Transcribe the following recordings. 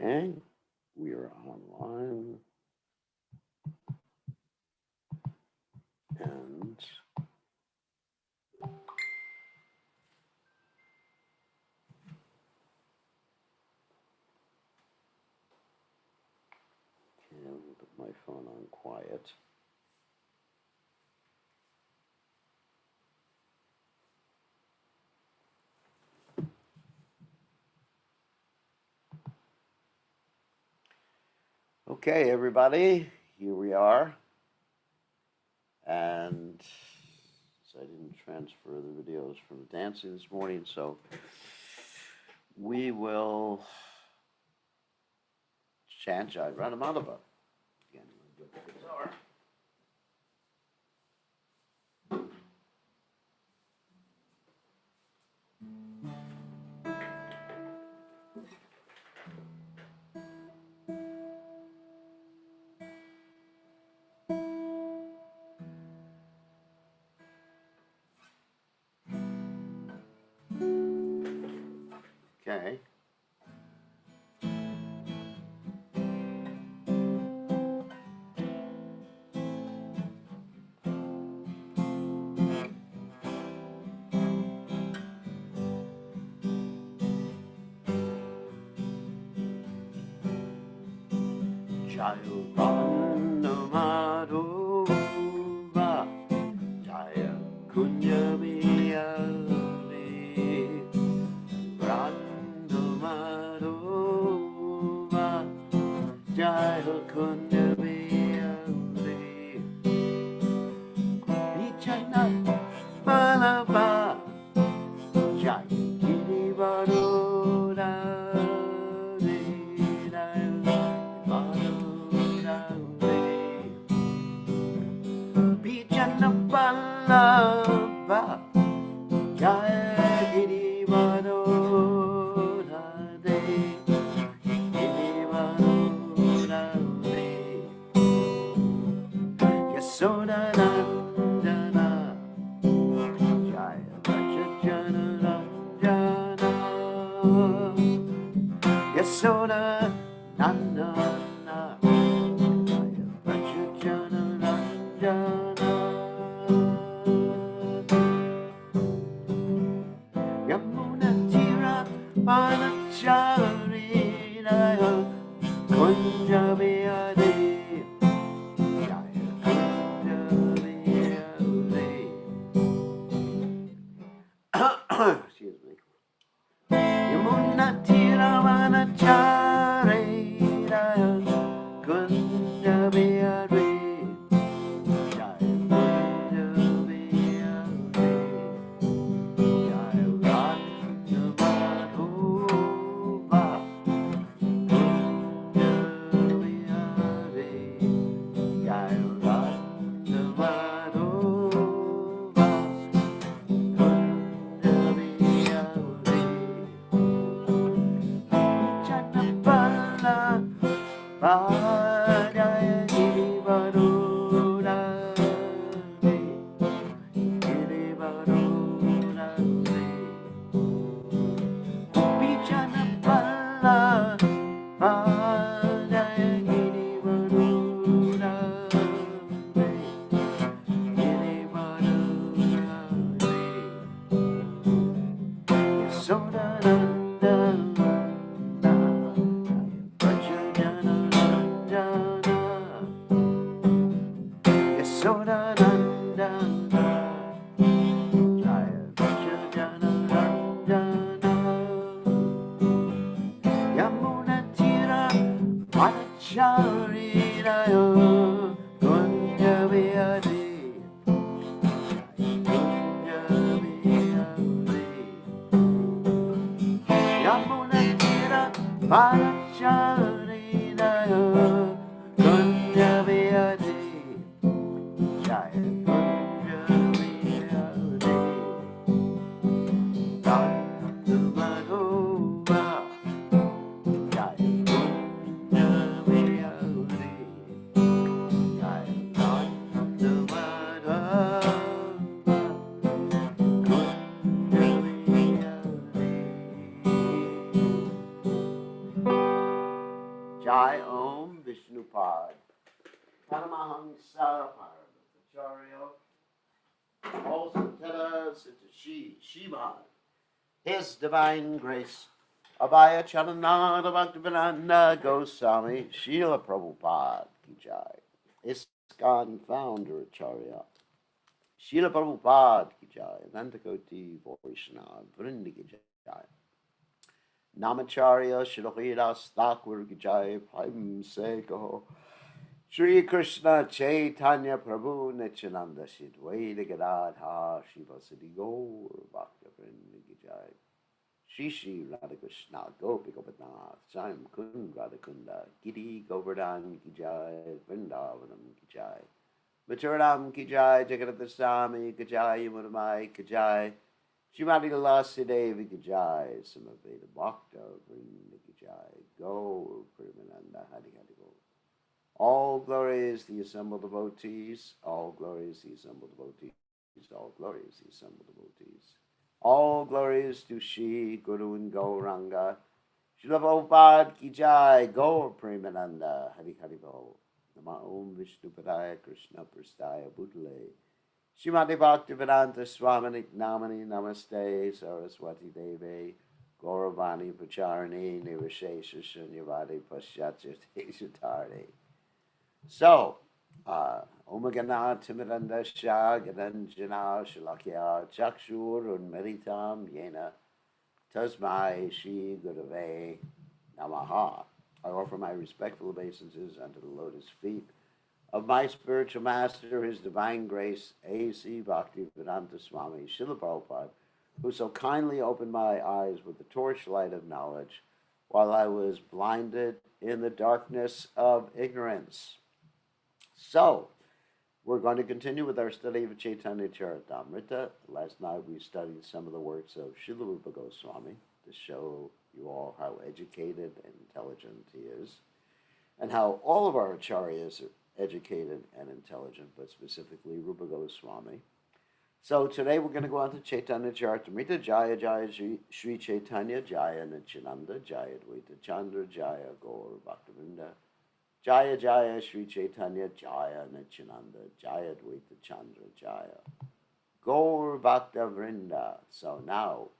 Okay, we are online. And okay, I'll put my phone on quiet. Okay, everybody, here we are. And I didn't transfer the videos from the dancing this morning, so we will chant Jai Radhamadhava. Again, get the guitar. Okay. Jaya Radhamadhava, Jaya Kunjabiyali, Radhamadhava, Jaya Kunjabiyali, Vichana Balaba, Jaya Girivaroda. Balaba, Jaya Girivarodade, Girivarodade, Yasoda Nandana, Jaya Rajajana Ranjana, Yasoda Nandana, Jaya Rajajana Ranjana. Panacharina Kunjabiyade, Jaya Kunjabiyade. Excuse me. Yamuna Tiravanacharina Kunjabiyade, Jaya Kunjabiyade, Jaya Radhamadhava. Mahamsa Paramacharya. Also Teta Sitashi Shiva. His divine grace. Abhaya Charananda Bhaktivedanta Goswami Srila Prabhupada Ki Jai. ISKCON founder Acharya Srila Prabhupada Ki Jai. Anantakoti Vaishnava Vrinda Ki Jai. Namacharya Shilakhidas Thakur Ki Jai. Prime Seko Shri Krishna Chaitanya Prabhu Nityananda Shidwaita Gadadha Shivasati Gaur Bhakta Vrinda Ki Jai. Shri Shri Radha Krishna Gopi Gopinath Sam Kund Radhakunda Giri Govardhan Ki Jai Vrindavanam Ki Jai Machuranam Ki Jai Jagannath Swami Ki Jai Yamunamai Ki Jai Shrimati Lalasi Devi Ki Jai Samaveda Bhakta Vrinda Ki Jai Gaur Premananda Hari Hari Gaur. All glories the assembled devotees, all glories the assembled devotees, all glories the assembled devotees. All glories to Shri Guru and Gauranga. Srila Prabhupada Ki Jai, Gaur Premananda, Hari Hari Bol. Nama Om Vishnu Padaya Krishna Prastaya Bhutale. Srimati Bhaktivedanta Swami Namani Namaste Saraswati Devi. Gauravani Pacharani Nivashesha Shunyavadi Paschatya Teshatarni. So, Om Gana Timidanda Shah Gadanjana Shalakya Chakshur Unmeritam Yena Tasmai Shri Gurave Namaha. I offer my respectful obeisances unto the lotus feet of my spiritual master, His Divine Grace, A.C. Bhaktivedanta Swami Srila Prabhupada, who so kindly opened my eyes with the torchlight of knowledge while I was blinded in the darkness of ignorance. So, we're going to continue with our study of Caitanya Caritamrta. Last night we studied some of the works of Srila Rupa Goswami to show you all how educated and intelligent he is, and how all of our acharyas are educated and intelligent, but specifically Rupa Goswami. So today we're going to go on to Caitanya Caritamrta. Jaya Jaya Sri Caitanya, Jaya Nityananda, Jaya Dvaita Chandra, Jaya Gaur Bhaktivinoda. Jaya Jaya Sri Caitanya, Jaya Nityananda, Jaya Dvaita Chandra, Jaya Gaur Bhakta Vrinda. So now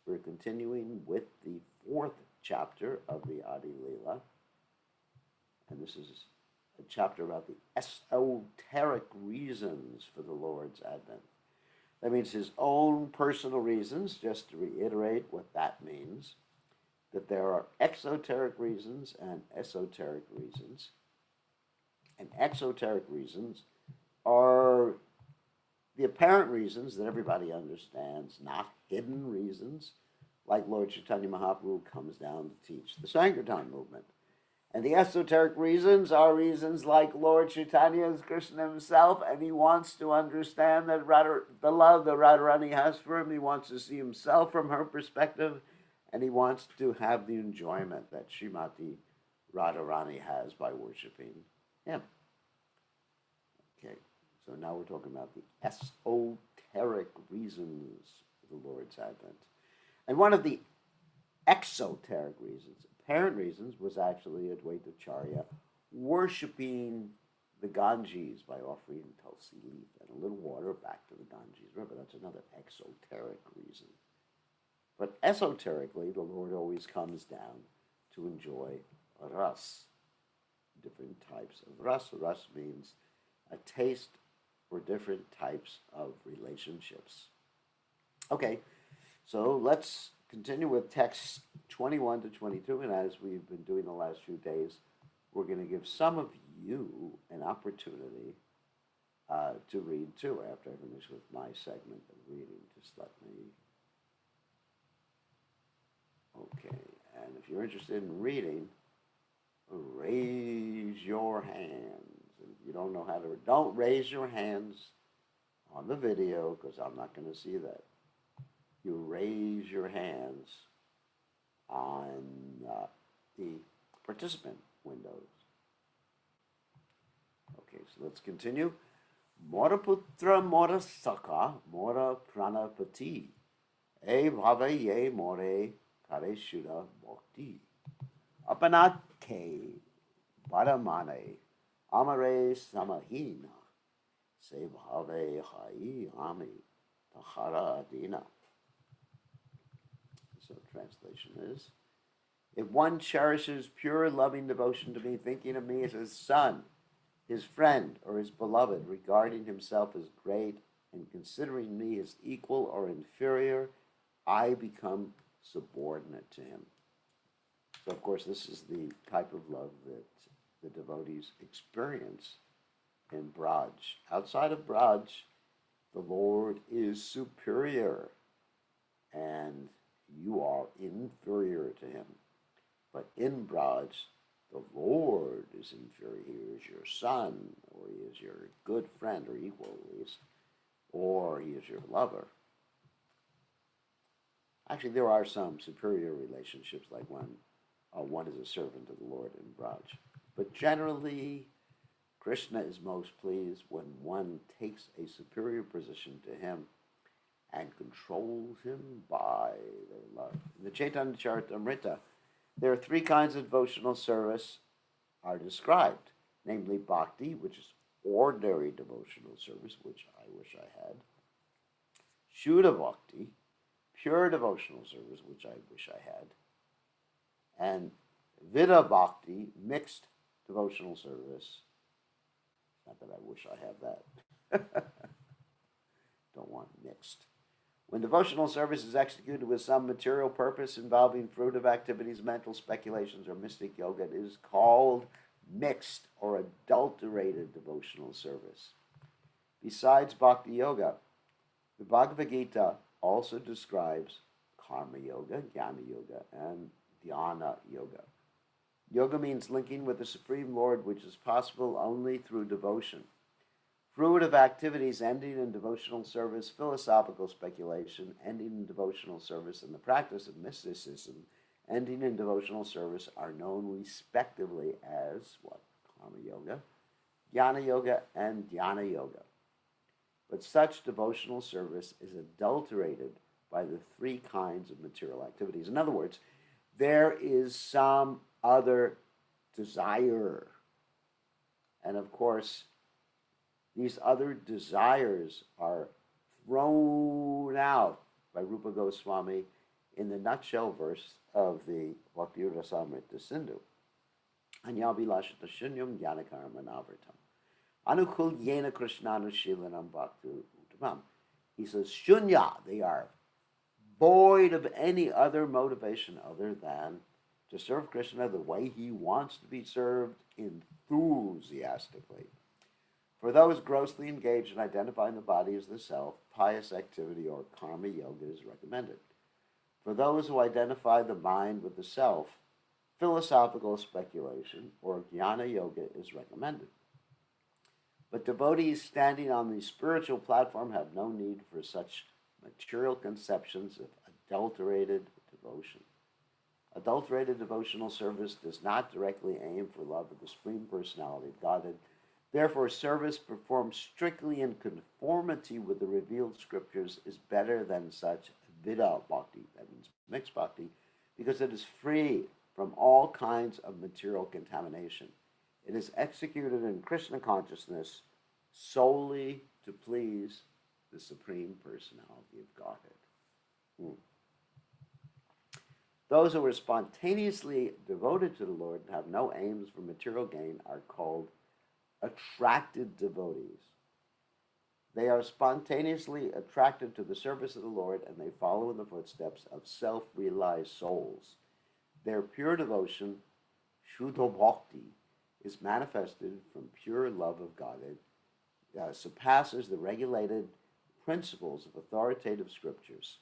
we're continuing with the 4th chapter of the Adi Lila. And this is a chapter about the esoteric reasons for the Lord's advent. That means his own personal reasons, just to reiterate what that means. That there are exoteric reasons and esoteric reasons. And exoteric reasons are the apparent reasons that everybody understands, not hidden reasons, like Lord Chaitanya Mahaprabhu comes down to teach the Sankirtan movement. And the esoteric reasons are reasons like Lord Chaitanya is Krishna himself, and he wants to understand that the love that Radharani has for him. He wants to see himself from her perspective. And he wants to have the enjoyment that Srimati Radharani has by worshiping him. Okay, so now we're talking about the esoteric reasons for the Lord's advent. And one of the exoteric reasons, apparent reasons, was actually Advaita Acharya worshiping the Ganges by offering tulsi leaf and a little water back to the Ganges River. That's another exoteric reason. But esoterically, the Lord always comes down to enjoy ras, different types of ras. Ras means a taste for different types of relationships. Okay, so let's continue with texts 21 to 22, and as we've been doing the last few days, we're going to give some of you an opportunity to read too after I finish with my segment of reading. Just let me... Okay, and if you're interested in reading, raise your hands. And if you don't know how to, don't raise your hands on the video because I'm not going to see that. You raise your hands on the participant windows. Okay, so let's continue. Mora putra mora saka mora pranapati. E bhava ye more Kareshura Bhakti. Apanat ke Varamane Amare samahina se bhave hai ami tahara adina. So translation is, if one cherishes pure loving devotion to me, thinking of me as his son, his friend, or his beloved, regarding himself as great and considering me as equal or inferior, I become subordinate to him. So, of course, this is the type of love that the devotees experience in Braj. Outside of Braj, the Lord is superior and you are inferior to him. But in Braj, the Lord is inferior. He is your son, or he is your good friend, or equal at least, or he is your lover. Actually, there are some superior relationships, like when one is a servant of the Lord in Braj. But generally, Krishna is most pleased when one takes a superior position to him and controls him by their love. In the Chaitanya Charitamrta, there are three kinds of devotional service are described, namely bhakti, which is ordinary devotional service, which I wish I had, Shuddha bhakti, pure devotional service, which I wish I had, and Vida bhakti, mixed devotional service. Not that I wish I have that. Don't want mixed. When devotional service is executed with some material purpose involving fruitive activities, mental speculations, or mystic yoga, it is called mixed or adulterated devotional service. Besides bhakti yoga, the Bhagavad Gita also describes karma yoga, jnana yoga, and dhyana yoga. Yoga means linking with the Supreme Lord, which is possible only through devotion. Fruitive activities ending in devotional service, philosophical speculation ending in devotional service, and the practice of mysticism ending in devotional service are known respectively as what? Karma yoga, jnana yoga, and dhyana yoga. But such devotional service is adulterated by the three kinds of material activities. In other words, there is some other desire. And of course, these other desires are thrown out by Rupa Goswami in the nutshell verse of the Bhakti Rasamrita Sindhu. Anyavilashita shunyam jnanakarma navartam. Anukul yena krishnanushilanam bhaktu uttamam. He says, shunya, they are void of any other motivation other than to serve Krishna the way he wants to be served enthusiastically. For those grossly engaged in identifying the body as the self, pious activity or karma yoga is recommended. For those who identify the mind with the self, philosophical speculation or jnana yoga is recommended. But devotees standing on the spiritual platform have no need for such material conceptions of adulterated devotion. Adulterated devotional service does not directly aim for love of the Supreme Personality of Godhead. Therefore, service performed strictly in conformity with the revealed scriptures is better than such vida bhakti, that means mixed bhakti, because it is free from all kinds of material contamination. It is executed in Krishna consciousness solely to please the Supreme Personality of Godhead. Those who are spontaneously devoted to the Lord and have no aims for material gain are called attracted devotees. They are spontaneously attracted to the service of the Lord and they follow in the footsteps of self-realized souls. Their pure devotion, Shuddha Bhakti, is manifested from pure love of God. It surpasses the regulated principles of authoritative scriptures.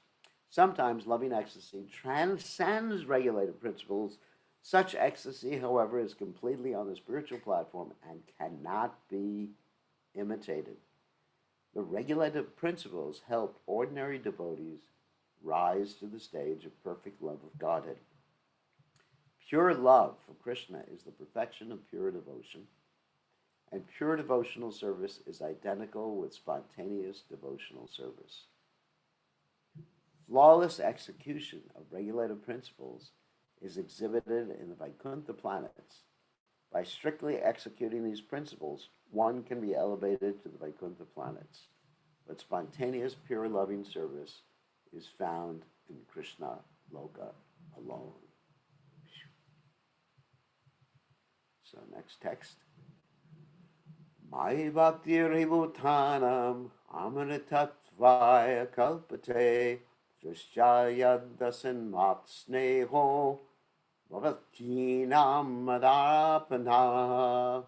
Sometimes loving ecstasy transcends regulated principles. Such ecstasy, however, is completely on the spiritual platform and cannot be imitated. The regulated principles help ordinary devotees rise to the stage of perfect love of Godhead. Pure love for Krishna is the perfection of pure devotion, and pure devotional service is identical with spontaneous devotional service. Flawless execution of regulated principles is exhibited in the Vaikuntha planets. By strictly executing these principles, one can be elevated to the Vaikuntha planets. But spontaneous, pure, loving service is found in Krishna Loka alone. So next text. Mai bhaktir bhutanam amritatvaya kalpate drishya dasan mat sneho bhavatinam madarapana.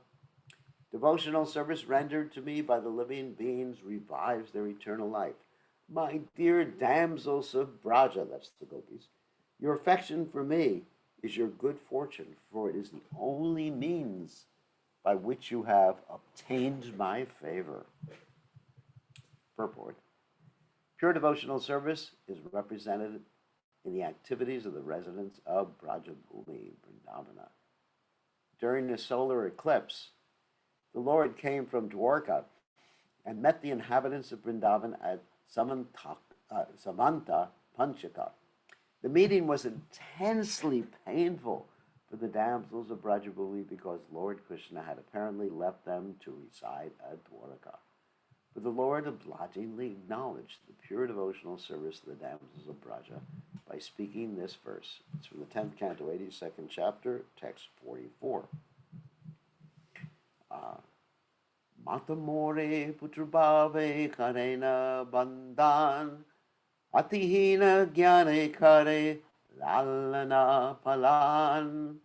Devotional service rendered to me by the living beings revives their eternal life. My dear damsels of Braja, that's the gopis, your affection for me is your good fortune, for it is the only means by which you have obtained my favor. Purport. Pure devotional service is represented in the activities of the residents of Brajabhumi, Vrindavana. During the solar eclipse, the Lord came from Dwarka and met the inhabitants of Vrindavan at Samanta Panchaka. The meeting was intensely painful for the damsels of Brajabhumi because Lord Krishna had apparently left them to reside at Dwarka. But the Lord obligingly acknowledged the pure devotional service of the damsels of Braja by speaking this verse. It's from the 10th canto, 82nd chapter, text 44. Matamore putrabhave karena bandhan atihina jnane kare lalana palan.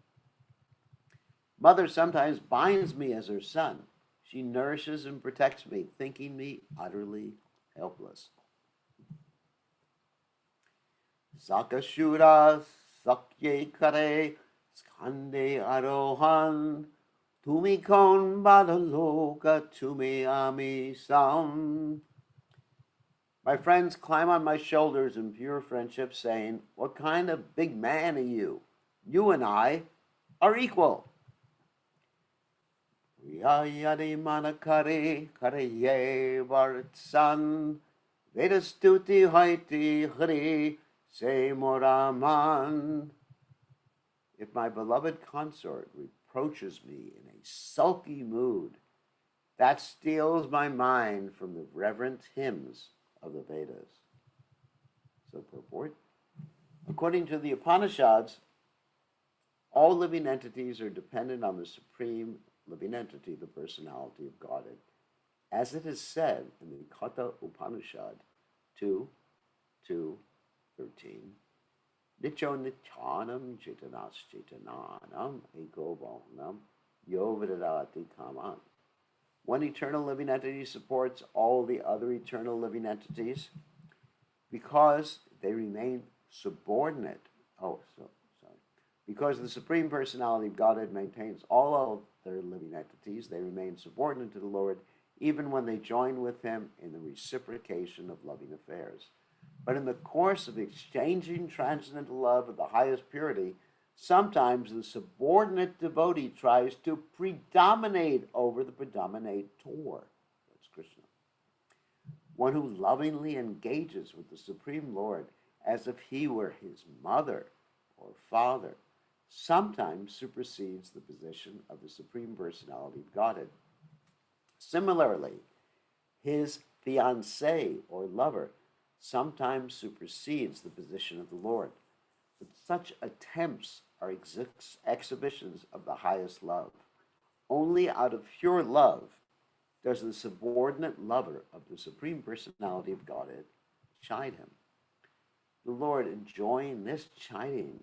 Mother sometimes binds me as her son. She nourishes and protects me, thinking me utterly helpless. Sakashura sakye kare skande arohan tumi kon badaloka tumi ami sam. My friends climb on my shoulders in pure friendship, saying, "What kind of big man are you? You and I are equal." Riyayadi manakare kareye varitsan vedastuti haiti hari se moraman. If my beloved consort reproaches me in a sulky mood, that steals my mind from the reverent hymns of the Vedas. So purport. According to the Upanishads, all living entities are dependent on the supreme living entity, the personality of Godhead. As it is said in the Katha Upanishad 2:13, Nicho Nichanam Chetanas Chetananam Ego Bhavanam Yovidadati Kaman. One eternal living entity supports all the other eternal living entities because they remain subordinate. Because the Supreme Personality of Godhead maintains all of their living entities, they remain subordinate to the Lord even when they join with Him in the reciprocation of loving affairs. But in the course of exchanging transcendental love of the highest purity, sometimes the subordinate devotee tries to predominate over the predominator. That's Krishna. One who lovingly engages with the Supreme Lord as if he were his mother or father sometimes supersedes the position of the Supreme Personality of Godhead. Similarly, his fiancé or lover sometimes supersedes the position of the Lord. But such attempts are exhibitions of the highest love. Only out of pure love does the subordinate lover of the Supreme Personality of Godhead chide him. The Lord, enjoying this chiding,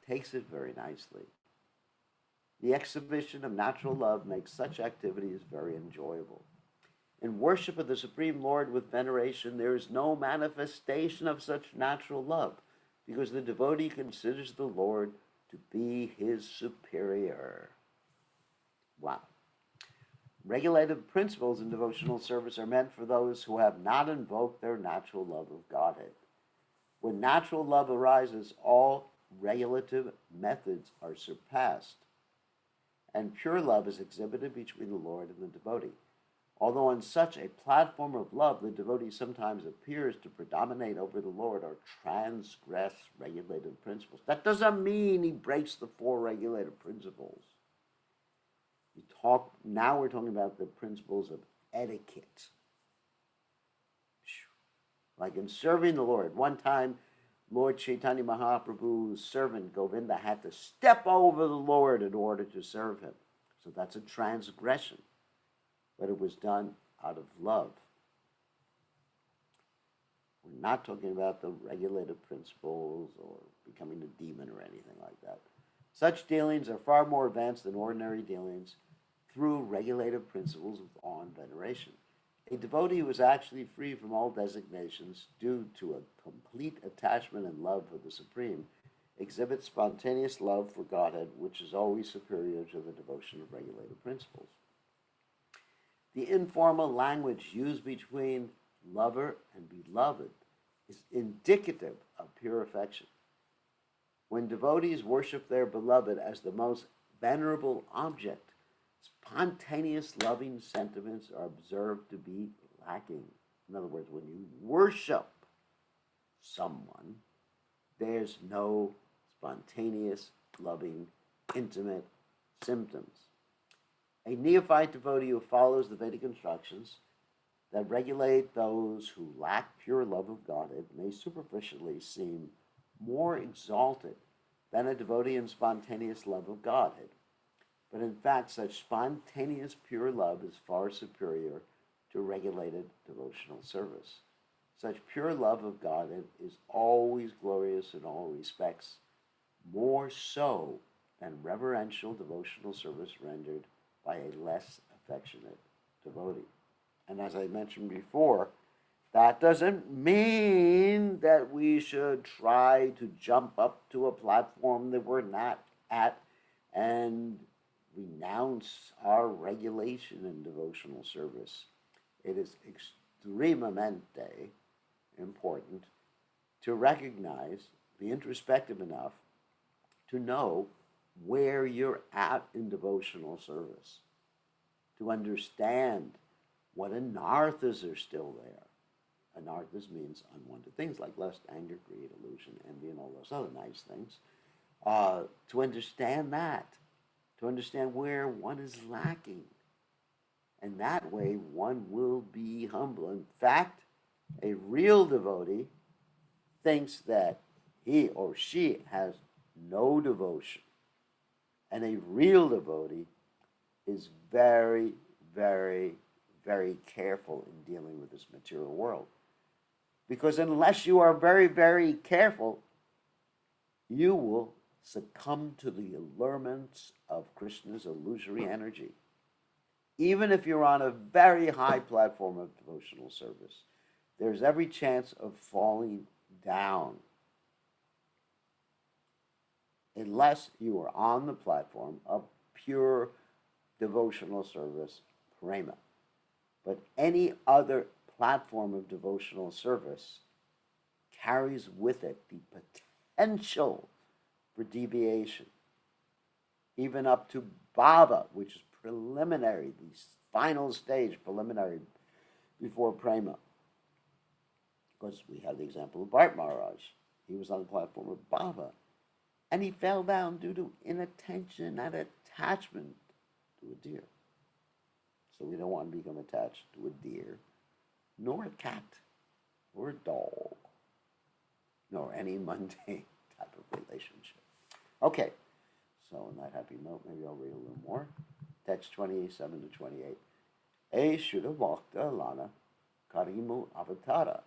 takes it very nicely. The exhibition of natural love makes such activities very enjoyable. In worship of the Supreme Lord with veneration, there is no manifestation of such natural love, because the devotee considers the Lord to be his superior. Wow. Regulative principles in devotional service are meant for those who have not invoked their natural love of Godhead. When natural love arises, all regulative methods are surpassed, and pure love is exhibited between the Lord and the devotee. Although on such a platform of love, the devotee sometimes appears to predominate over the Lord or transgress regulative principles. That doesn't mean he breaks the four regulative principles. now we're talking about the principles of etiquette. Like in serving the Lord. One time, Lord Chaitanya Mahaprabhu's servant Govinda had to step over the Lord in order to serve him. So that's a transgression. But it was done out of love. We're not talking about the regulative principles or becoming a demon or anything like that. Such dealings are far more advanced than ordinary dealings through regulative principles of awe and veneration. A devotee who is actually free from all designations due to a complete attachment and love for the Supreme exhibits spontaneous love for Godhead, which is always superior to the devotion of regulative principles. The informal language used between lover and beloved is indicative of pure affection. When devotees worship their beloved as the most venerable object, spontaneous loving sentiments are observed to be lacking. In other words, when you worship someone, there's no spontaneous, loving, intimate symptoms. A neophyte devotee who follows the Vedic instructions that regulate those who lack pure love of Godhead may superficially seem more exalted than a devotee in spontaneous love of Godhead. But in fact, such spontaneous pure love is far superior to regulated devotional service. Such pure love of Godhead is always glorious in all respects, more so than reverential devotional service rendered by a less affectionate devotee. And as I mentioned before, that doesn't mean that we should try to jump up to a platform that we're not at and renounce our regulation in devotional service. It is extremamente important to recognize, be introspective enough to know where you're at in devotional service, to understand what anarthas are still there. Anarthas means unwanted things like lust, anger, greed, illusion, envy, and all those other nice things. To understand that, to understand where one is lacking. And that way one will be humble. In fact, a real devotee thinks that he or she has no devotion. And a real devotee is very, very, very careful in dealing with this material world. Because unless you are very, very careful, you will succumb to the allurements of Krishna's illusory energy. Even if you're on a very high platform of devotional service, there's every chance of falling down unless you are on the platform of pure devotional service, prema. But any other platform of devotional service carries with it the potential for deviation, even up to bhava, which is preliminary, the final stage, preliminary before prema. Because we have the example of Bharat Maharaj. He was on the platform of bhava, and he fell down due to inattention and attachment to a deer. So we don't want to become attached to a deer, nor a cat, or a dog, nor any mundane type of relationship. Okay, so on that happy note, maybe I'll read a little more. Text 27 to 28. E Shuddha Bhakta Lana Karimu Avatara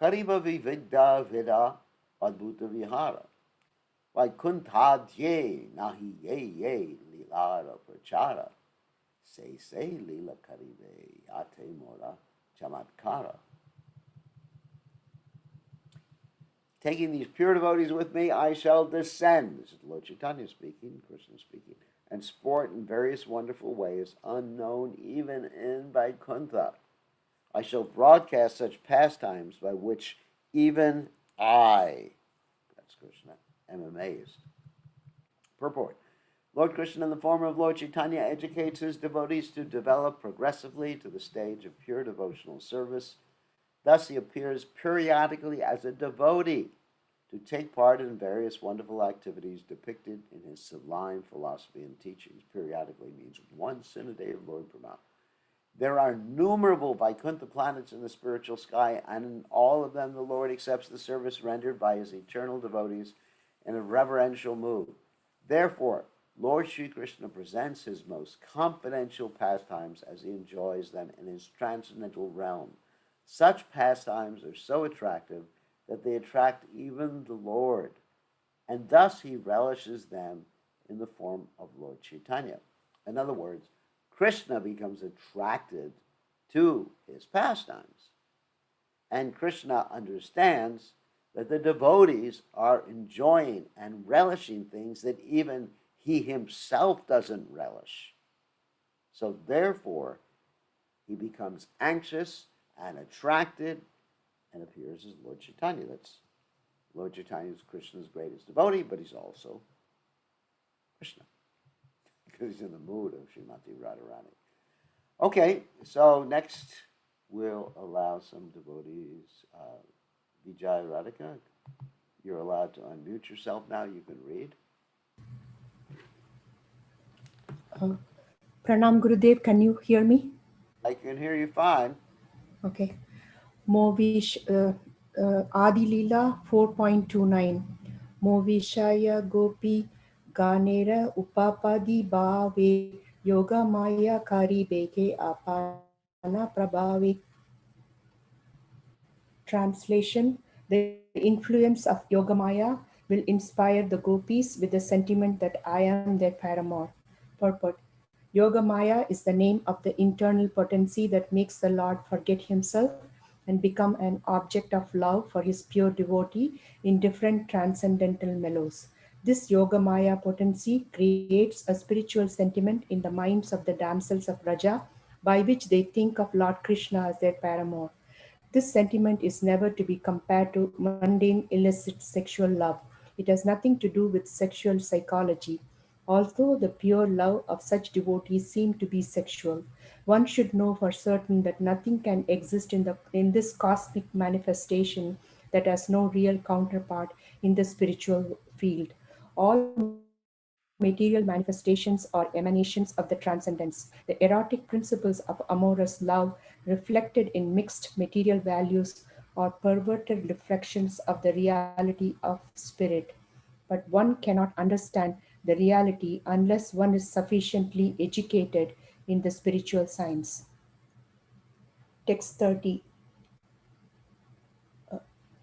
Kariba Vividda Vida Adbhuta Vihara Vaikuntadye Nahi Ye Lila Prachara Se Lila Karibe Yate Mora Chamatkara. Taking these pure devotees with me, I shall descend. This is Lord Chaitanya speaking, Krishna speaking, and sport in various wonderful ways, unknown even in Vaikuntha. I shall broadcast such pastimes by which even I, that's Krishna, am amazed. Purport. Lord Krishna, in the form of Lord Chaitanya, educates his devotees to develop progressively to the stage of pure devotional service. Thus he appears periodically as a devotee to take part in various wonderful activities depicted in his sublime philosophy and teachings. Periodically means once in a day of Lord Brahma. There are innumerable Vaikuntha planets in the spiritual sky, and in all of them the Lord accepts the service rendered by his eternal devotees in a reverential mood. Therefore, Lord Sri Krishna presents his most confidential pastimes as he enjoys them in his transcendental realm. Such pastimes are so attractive that they attract even the Lord, and thus he relishes them in the form of Lord Chaitanya. In other words, Krishna becomes attracted to his pastimes, and Krishna understands that the devotees are enjoying and relishing things that even he himself doesn't relish. So therefore, he becomes anxious and attracted and appears as Lord Chaitanya. That's Lord Chaitanya is Krishna's greatest devotee, but he's also Krishna because he's in the mood of Srimati Radharani. Okay, so next we'll allow some devotees. Vijay Radhika, you're allowed to unmute yourself now. You can read. Pranam Gurudev, can you hear me? I can hear you fine. Okay. Movish Adi Lila 4.29. Movishaya Gopi Ganera Upapadi Bhave Yoga Maya Kari Beke Apana Prabhavi. Translation: The influence of Yogamaya will inspire the gopis with the sentiment that I am their paramour. Purport: Yogamaya is the name of the internal potency that makes the Lord forget himself and become an object of love for his pure devotee in different transcendental mellows. This Yogamaya potency creates a spiritual sentiment in the minds of the damsels of Raja by which they think of Lord Krishna as their paramour. This sentiment is never to be compared to mundane illicit sexual love. It has nothing to do with sexual psychology. Although the pure love of such devotees seem to be sexual, one should know for certain that nothing can exist in this cosmic manifestation that has no real counterpart in the spiritual field. All material manifestations are emanations of the transcendence. The erotic principles of amorous love, reflected in mixed material values, are perverted reflections of the reality of spirit. But one cannot understand the reality unless one is sufficiently educated in the spiritual science. Text 30.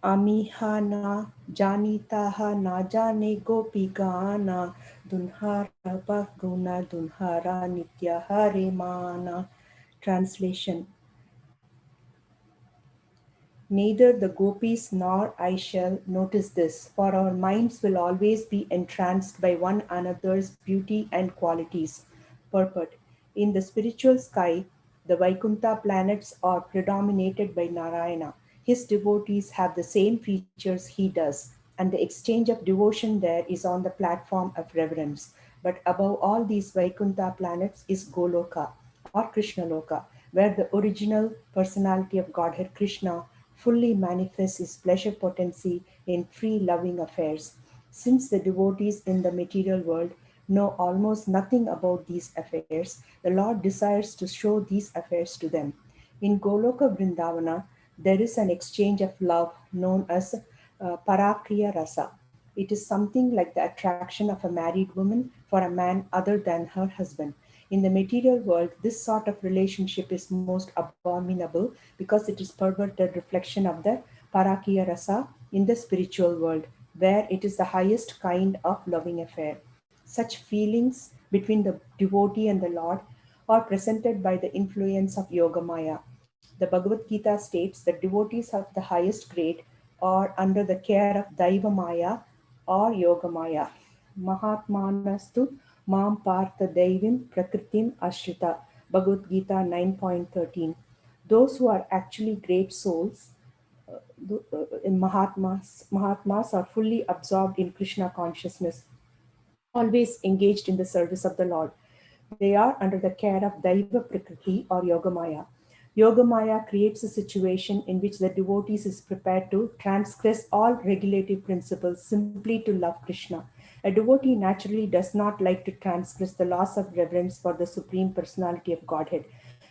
Amihana janitaha na jane gopi gana dunhara bahguna dunhara nitya hare mana. Translation: Neither the gopis nor I shall notice this, for our minds will always be entranced by one another's beauty and qualities. Purport: In the spiritual sky, the Vaikuntha planets are predominated by Narayana. His devotees have the same features he does, and the exchange of devotion there is on the platform of reverence. But above all these Vaikuntha planets is Goloka or Krishna Loka, where the original personality of Godhead Krishna fully manifests his pleasure potency in free loving affairs. Since the devotees in the material world know almost nothing about these affairs, the Lord desires to show these affairs to them. In Goloka Vrindavana, there is an exchange of love known as Parakriya Rasa. It is something like the attraction of a married woman for a man other than her husband. In the material world, this sort of relationship is most abominable because it is perverted reflection of the Parakya Rasa in the spiritual world, where it is the highest kind of loving affair. Such feelings between the devotee and the Lord are presented by the influence of Yogamaya. The Bhagavad Gita states that devotees of the highest grade are under the care of Daiva Maya or Yogamaya. Mahatmanastu Mam Partha Deivim Prakritim Ashrita. Bhagavad Gita 9.13. Those who are actually great souls, Mahatmas are fully absorbed in Krishna consciousness, always engaged in the service of the Lord. They are under the care of Daiva Prakriti or Yogamaya. Yogamaya creates a situation in which the devotees is prepared to transgress all regulative principles simply to love Krishna. A devotee naturally does not like to transgress the laws of reverence for the Supreme Personality of Godhead,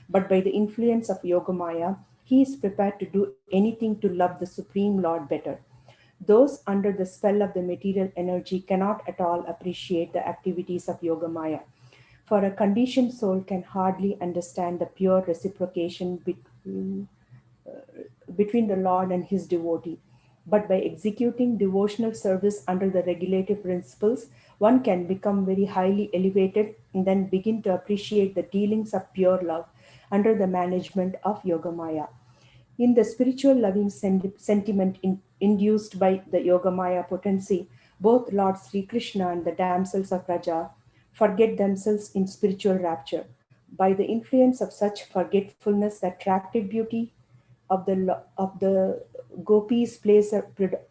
but by the influence of Yogamaya, he is prepared to do anything to love the Supreme Lord better. Those under the spell of the material energy cannot at all appreciate the activities of Yogamaya. For a conditioned soul can hardly understand the pure reciprocation between the Lord and his devotee. But by executing devotional service under the regulative principles, one can become very highly elevated and then begin to appreciate the dealings of pure love under the management of Yogamaya. In the spiritual loving sentiment induced by the Yogamaya potency, both Lord Sri Krishna and the damsels of Raja forget themselves in spiritual rapture. By the influence of such forgetfulness, the attractive beauty of the gopis plays a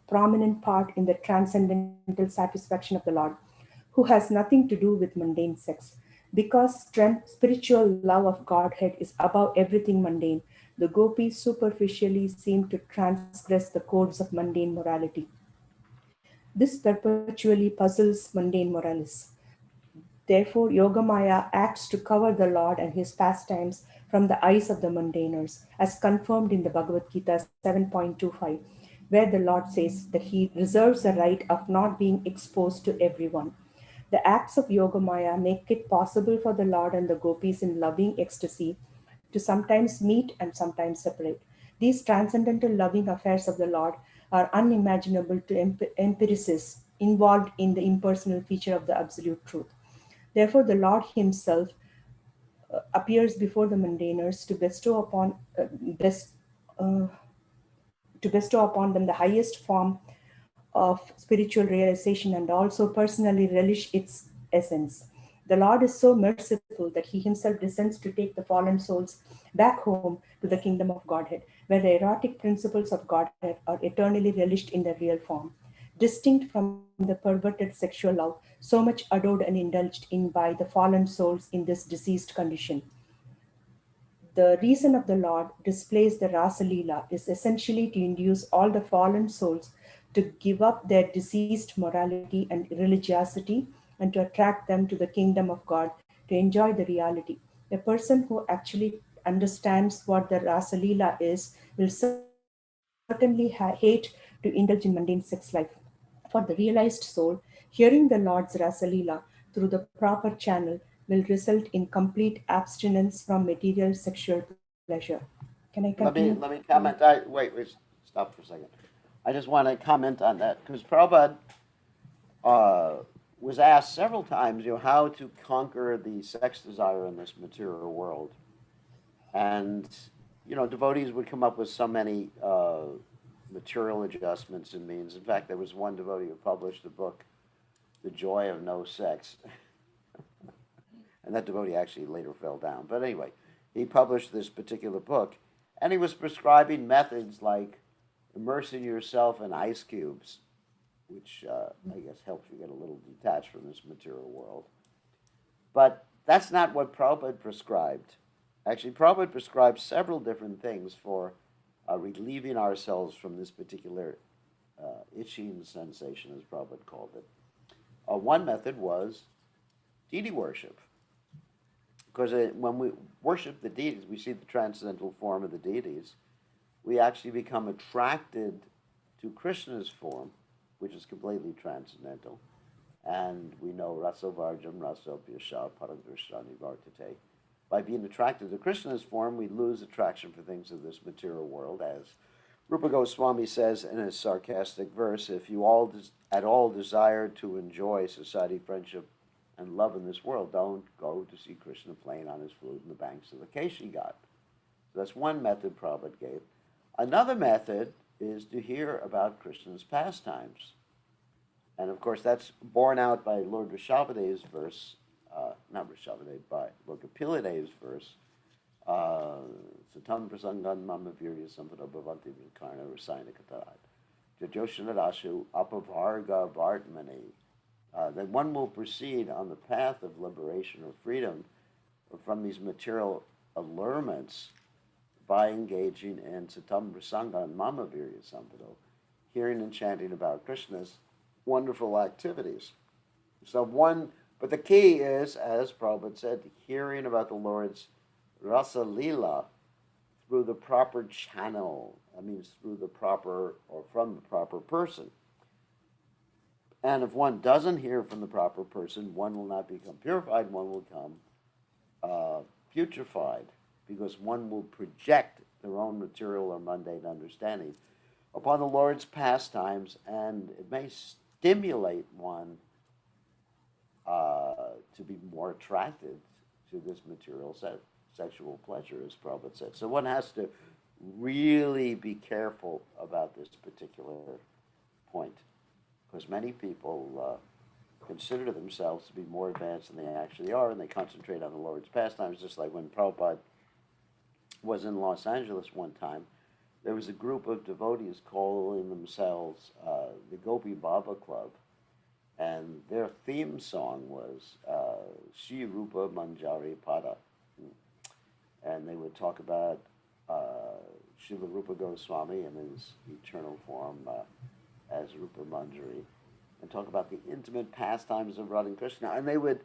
prominent part in the transcendental satisfaction of the Lord, who has nothing to do with mundane sex. Because spiritual love of Godhead is above everything mundane, the gopis superficially seem to transgress the codes of mundane morality. This perpetually puzzles mundane moralists. Therefore, Yogamaya acts to cover the Lord and his pastimes from the eyes of the mundaners, as confirmed in the Bhagavad Gita 7.25, where the Lord says that he reserves the right of not being exposed to everyone. The acts of Yogamaya make it possible for the Lord and the gopis in loving ecstasy to sometimes meet and sometimes separate. These transcendental loving affairs of the Lord are unimaginable to empiricists involved in the impersonal feature of the absolute truth. Therefore, the Lord Himself appears before the mundaners to best, uh, to bestow upon them the highest form of spiritual realization and also personally relish its essence. The Lord is so merciful that He Himself descends to take the fallen souls back home to the kingdom of Godhead, where the erotic principles of Godhead are eternally relished in their real form. Distinct from the perverted sexual love, so much adored and indulged in by the fallen souls in this diseased condition. The reason of the Lord displays the Rasa Lila is essentially to induce all the fallen souls to give up their diseased morality and religiosity and to attract them to the kingdom of God to enjoy the reality. A person who actually understands what the Rasa Lila is will certainly hate to indulge in mundane sex life. For the realized soul, hearing the Lord's Rasa Lila through the proper channel will result in complete abstinence from material sexual pleasure. Can I continue? Let me comment. Wait, stop for a second. I just want to comment on that because Prabhupada uh, was asked several times, how to conquer the sex desire in this material world, and devotees would come up with so many material adjustments and means. In fact, there was one devotee who published a book, "The Joy of No Sex," and that devotee actually later fell down. But anyway, he published this particular book, and he was prescribing methods like immersing yourself in ice cubes, which I guess helps you get a little detached from this material world. But that's not what Prabhupada prescribed. Actually, Prabhupada prescribed several different things for relieving ourselves from this particular itching sensation, as Prabhupada called it. One method was deity worship. Because when we worship the deities, we see the transcendental form of the deities, we actually become attracted to Krishna's form, which is completely transcendental. And we know Rasovarjam Rasopyasha Paramdrishtani Vartate. By being attracted to Krishna's form, we lose attraction for things of this material world, as Rupa Goswami says in his sarcastic verse, if you at all desire to enjoy society, friendship, and love in this world, don't go to see Krishna playing on his flute in the banks of the Keshi Ghat. So that's one method Prabhupada gave. Another method is to hear about Krishna's pastimes. And of course, that's borne out by Lord Rishabhadev's verse, not Rishabhadev, by Lord Kapilidev's verse, Satam prasangan mama virya sampada bhavanti vikarna rasayana katarat. Jajoshanadashu apavarga vartmani. That one will proceed on the path of liberation or freedom from these material allurements by engaging in Satamra Sangha and Mamavirya Samvado, hearing and chanting about Krishna's wonderful activities. So but the key is, as Prabhupada said, hearing about the Lord's Rasa Lila through the proper channel. That means through the proper or from the proper person. And if one doesn't hear from the proper person, one will not become purified, one will become putrefied, because one will project their own material or mundane understanding upon the Lord's pastimes, and it may stimulate one to be more attracted to this material sexual pleasure, as Prabhupada said. So one has to really be careful about this particular point, because many people consider themselves to be more advanced than they actually are, and they concentrate on the Lord's pastimes, just like when Prabhupada was in Los Angeles one time. There was a group of devotees calling themselves the Gopi Baba Club, and their theme song was Shri Rupa Manjari Pada. And they would talk about Srila Rupa Goswami in his eternal form as Rupa Manjari, and talk about the intimate pastimes of Radha and Krishna. And they would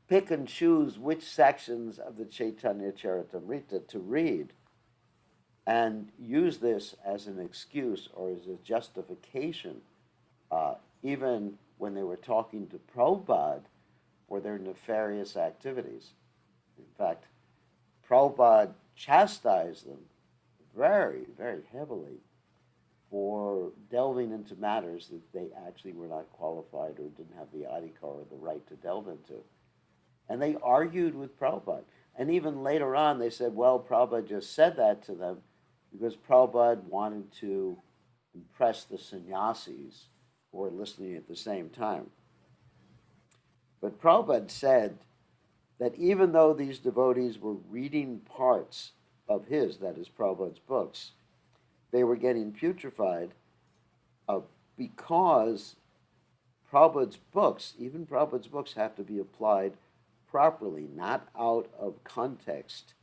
pick and choose which sections of the Caitanya Charitamrta to read, and use this as an excuse or as a justification, even when they were talking to Prabhupada for their nefarious activities. In fact, Prabhupada chastised them very, very heavily for delving into matters that they actually were not qualified or didn't have the adhikar or the right to delve into. And they argued with Prabhupada. And even later on, they said, well, Prabhupada just said that to them because Prabhupada wanted to impress the sannyasis who were listening at the same time. But Prabhupada said that even though these devotees were reading parts of his, that is Prabhupada's books, they were getting putrefied because Prabhupada's books, even Prabhupada's books, have to be applied properly, not out of context,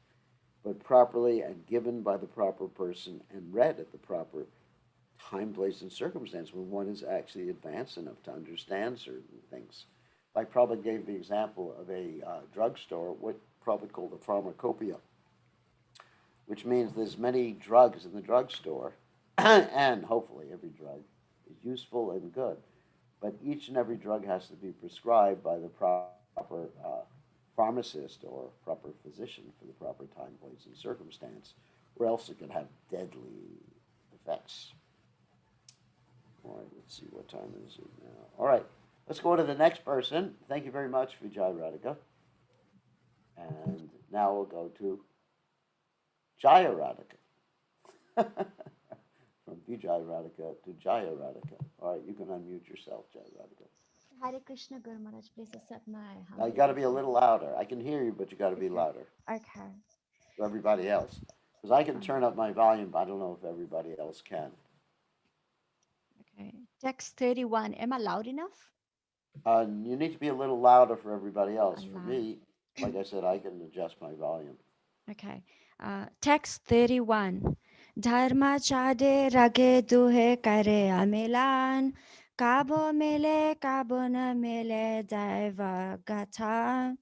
but properly and given by the proper person and read at the proper time, place, and circumstance when one is actually advanced enough to understand certain things. Like Prabhupada gave the example of a drugstore, what Prabhupada called a pharmacopoeia, which means there's many drugs in the drugstore, and hopefully every drug is useful and good. But each and every drug has to be prescribed by the proper pharmacist or proper physician for the proper time, place, and circumstance, or else it could have deadly effects. All right, let's see, what time is it now? All right, let's go to the next person. Thank you very much, Vijay Radhika. And now we'll go to Jaya Radhika. From Vijay Radhika to Jaya Radhika. All right, you can unmute yourself, Jaya Radhika. Hare Krishna Guru Maharaj, please accept my Now you humble got to be a obeisance. little louder. I can hear you, but you got to be Okay. louder Okay. for everybody else. Because I can turn up my volume, but I don't know if everybody else can. Okay. Text 31. Am I loud enough? You need to be a little louder for everybody else. For Loud. me, like I said, I can adjust my volume. Okay. Text 31. Dharma chade rage duhe kare amilan. Kabo mele, kabo na mele, daiva gata.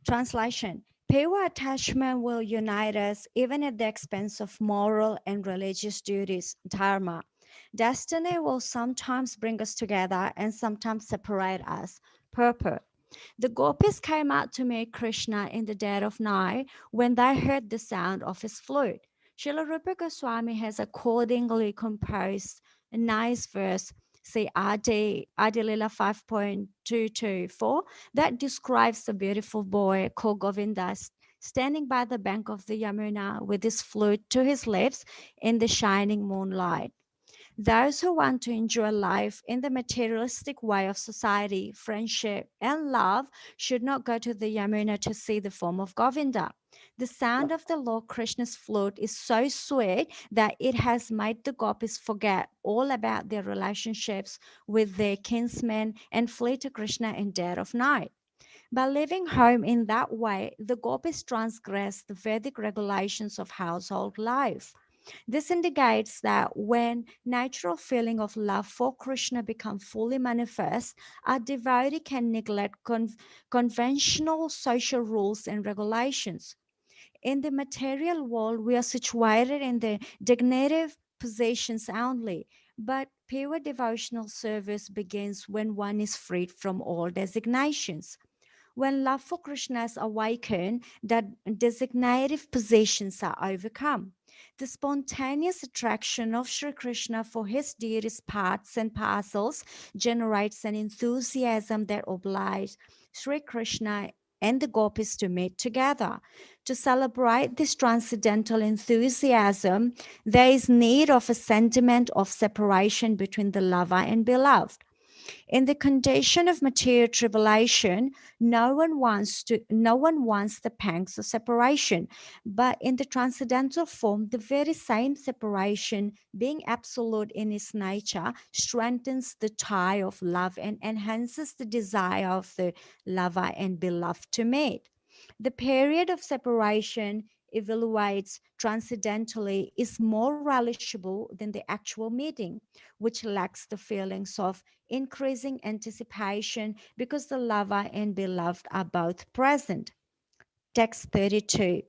Translation. Pure attachment will unite us even at the expense of moral and religious duties, dharma. Destiny will sometimes bring us together and sometimes separate us, purport. The gopis came out to meet Krishna in the dead of night when they heard the sound of his flute. Srila Rupa Goswami has accordingly composed a nice verse, see Adi Lila 5.224, that describes the beautiful boy called Govinda standing by the bank of the Yamuna with his flute to his lips in the shining moonlight. Those who want to enjoy life in the materialistic way of society, friendship, and love should not go to the Yamuna to see the form of Govinda. The sound of the Lord Krishna's flute is so sweet that it has made the gopis forget all about their relationships with their kinsmen and flee to Krishna in dead of night. By leaving home in that way, the gopis transgress the Vedic regulations of household life. This indicates that when natural feeling of love for Krishna become fully manifest, a devotee can neglect conventional social rules and regulations. In the material world, we are situated in the dignative positions only, but pure devotional service begins when one is freed from all designations. When love for Krishna is awakened, that designative positions are overcome. The spontaneous attraction of Sri Krishna for his dearest parts and parcels generates an enthusiasm that obliges Sri Krishna and the gopis to meet together. To celebrate this transcendental enthusiasm, there is need of a sentiment of separation between the lover and beloved. In the condition of material tribulation, no one wants the pangs of separation. But in the transcendental form, the very same separation, being absolute in its nature, strengthens the tie of love and enhances the desire of the lover and beloved to meet. The period of separation evaluates transcendentally is more relishable than the actual meeting, which lacks the feelings of increasing anticipation because the lover and beloved are both present. Text 32.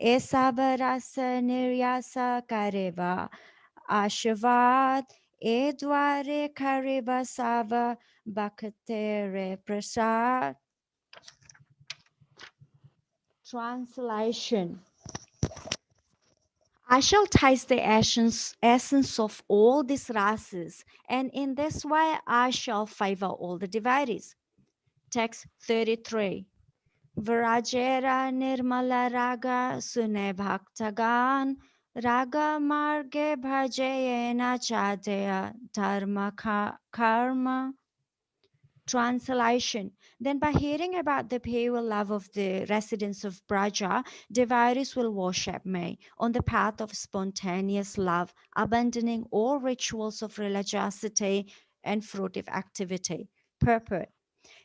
Esabarasa niryasa kareva ashavad edware kareva sava bhaktere prasad. Translation. I shall taste the essence of all these races, and in this way I shall favor all the devotees. Text 33. Vrajera nirmala raga sune bhaktagan raga marge bhajayena chadeya dharma karma. Translation. Then, by hearing about the pure love of the residents of Braja, devotees will worship me on the path of spontaneous love, abandoning all rituals of religiosity and fruitive activity. Purport.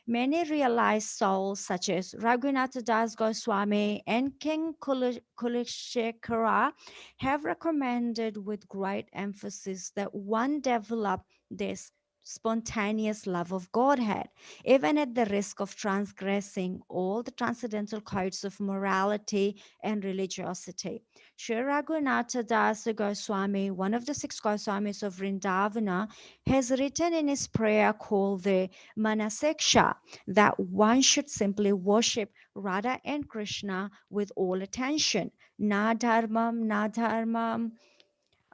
Many realized souls, such as Raghunatha Das Goswami and King Kulishekara, have recommended with great emphasis that one develop this spontaneous love of Godhead, even at the risk of transgressing all the transcendental codes of morality and religiosity. Sri Raghunatha Das Goswami, one of the six Goswamis of Vrindavana, has written in his prayer called the Manaseksha that one should simply worship Radha and Krishna with all attention. Na dharmam,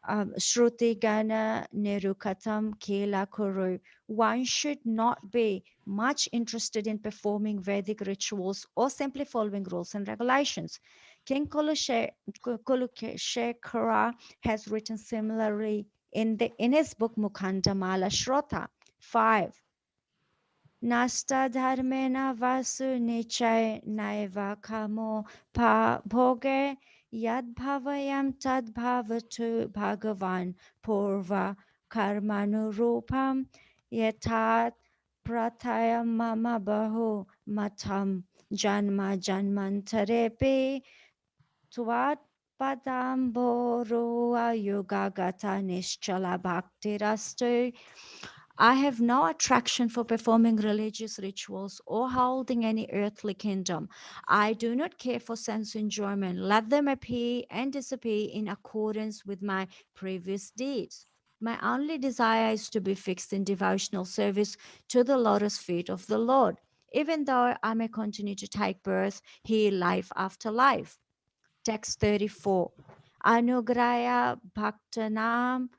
Shruti Gana Nirukatam Kela Kuru. One should not be much interested in performing Vedic rituals or simply following rules and regulations. King Kulukeshekara has written similarly in his book Mukhandamala Shrota 5. Nasta dharmena vasu nichai naiva kamo pa bhoge yad bhavayam tad bhavatu bhagavan purva karmanurupam yatat prathayam mama bahu matam janma janmantarepi tvat padamboru yoga gata nischala bhaktirastu. I have no attraction for performing religious rituals or holding any earthly kingdom. I do not care for sense enjoyment. Let them appear and disappear in accordance with my previous deeds. My only desire is to be fixed in devotional service to the lotus feet of the Lord, even though I may continue to take birth here life after life. Text 34. Anugraya Bhaktanam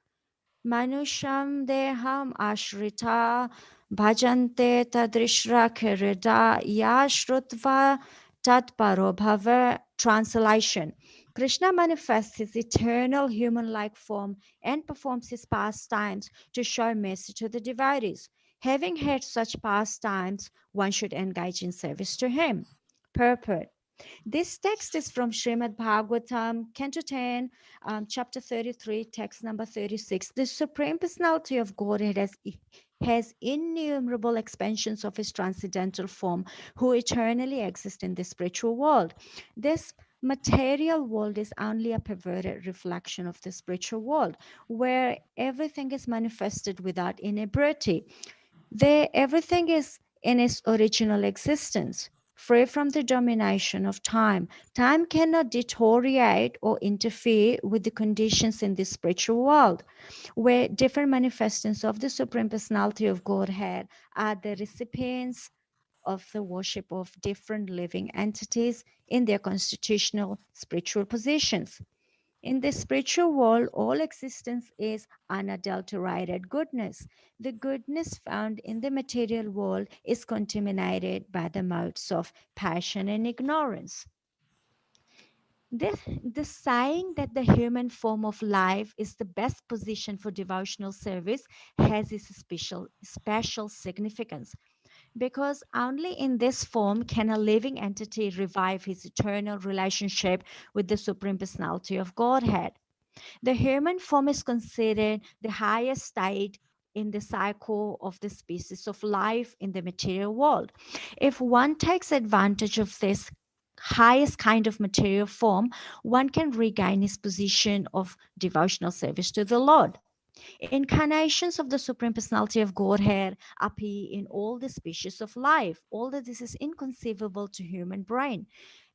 Manusham deham ashrita bhajante tadrishra kirida ya shrutva tatparo bhava. Translation. Krishna manifests his eternal human-like form and performs his pastimes to show mercy to the devotees. Having had such pastimes, one should engage in service to him. Purport. This text is from Srimad Bhagavatam, Canto 10, chapter 33, text number 36. The Supreme Personality of Godhead has has innumerable expansions of his transcendental form who eternally exist in the spiritual world. This material world is only a perverted reflection of the spiritual world, where everything is manifested without inebriety. There, everything is in its original existence, free from the domination of time. Time cannot deteriorate or interfere with the conditions in the spiritual world, where different manifestations of the Supreme Personality of Godhead are the recipients of the worship of different living entities in their constitutional spiritual positions. In the spiritual world, all existence is unadulterated goodness. The goodness found in the material world is contaminated by the modes of passion and ignorance. The saying that the human form of life is the best position for devotional service has its special significance, because only in this form can a living entity revive his eternal relationship with the Supreme Personality of Godhead. The human form is considered the highest state in the cycle of the species of life in the material world. If one takes advantage of this highest kind of material form, one can regain his position of devotional service to the Lord. Incarnations of the Supreme Personality of Godhead appear in all the species of life. All that this is inconceivable to human brain.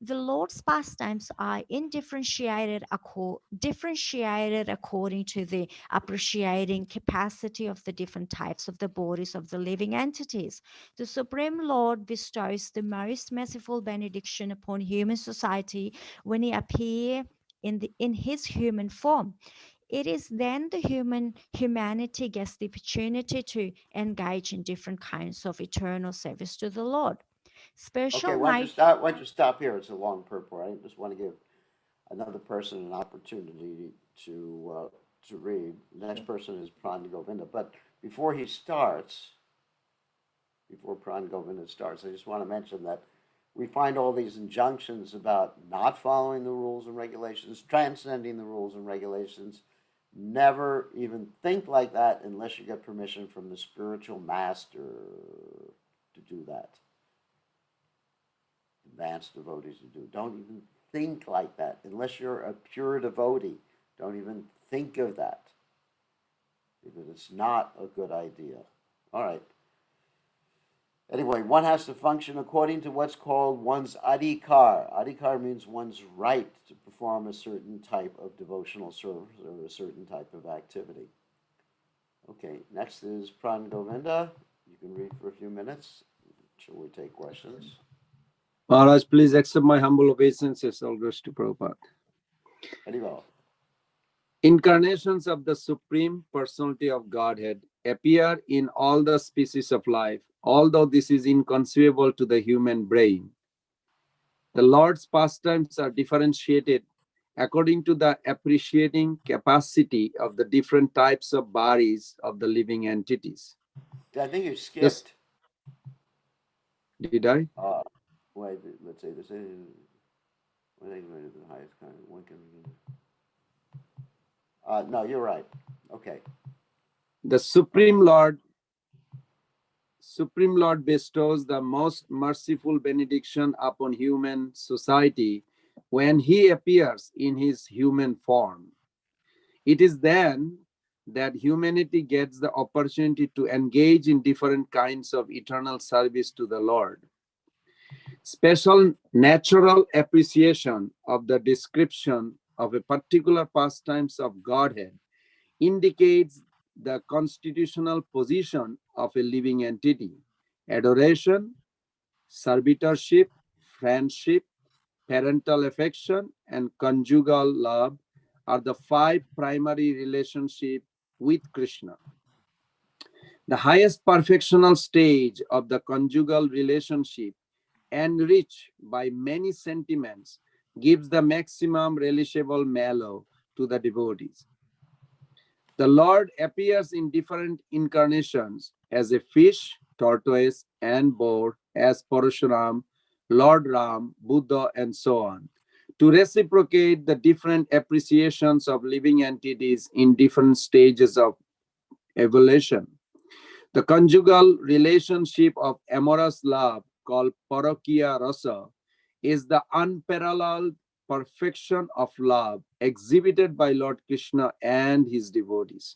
The Lord's pastimes are differentiated according to the appreciating capacity of the different types of the bodies of the living entities. The Supreme Lord bestows the most merciful benediction upon human society when he appears in his human form. It is then the humanity gets the opportunity to engage in different kinds of eternal service to the Lord. Okay, Special why don't you night. stop? Why don't you stop here? It's a long purport. I just want to give another person an opportunity to read. The next person is Pran Govinda. But before he starts, before Pran Govinda starts, I just want to mention that we find all these injunctions about not following the rules and regulations, transcending the rules and regulations. Never even think like that unless you get permission from the spiritual master to do that. Advanced devotees to do. Don't even think like that unless you're a pure devotee. Don't even think of that because it's not a good idea. All right. Anyway, one has to function according to what's called one's adhikar. Adhikar means one's right to perform a certain type of devotional service or a certain type of activity. Okay, next is Pran Govinda. You can read for a few minutes. Shall we take questions? Maharaj, please accept my humble obeisances, all goes to Prabhupada. Very well. Incarnations of the Supreme Personality of Godhead appear in all the species of life, although this is inconceivable to the human brain. The Lord's pastimes are differentiated according to the appreciating capacity of the different types of bodies of the living entities. I think you skipped. Did I? Wait, let's say this is one thing the highest kind. One can. No, you're right. Okay. The Supreme Lord bestows the most merciful benediction upon human society when he appears in his human form. It is then that humanity gets the opportunity to engage in different kinds of eternal service to the Lord. Special natural appreciation of the description of a particular pastimes of Godhead indicates the constitutional position of a living entity. Adoration, servitorship, friendship, parental affection, and conjugal love are the 5 primary relationships with Krishna. The highest perfectional stage of the conjugal relationship, enriched by many sentiments, gives the maximum relishable mellow to the devotees. The Lord appears in different incarnations as a fish, tortoise, and boar, as Parashuram, Lord Ram, Buddha, and so on, to reciprocate the different appreciations of living entities in different stages of evolution. The conjugal relationship of amorous love, called Parakiya Rasa, is the unparalleled perfection of love exhibited by Lord Krishna and his devotees.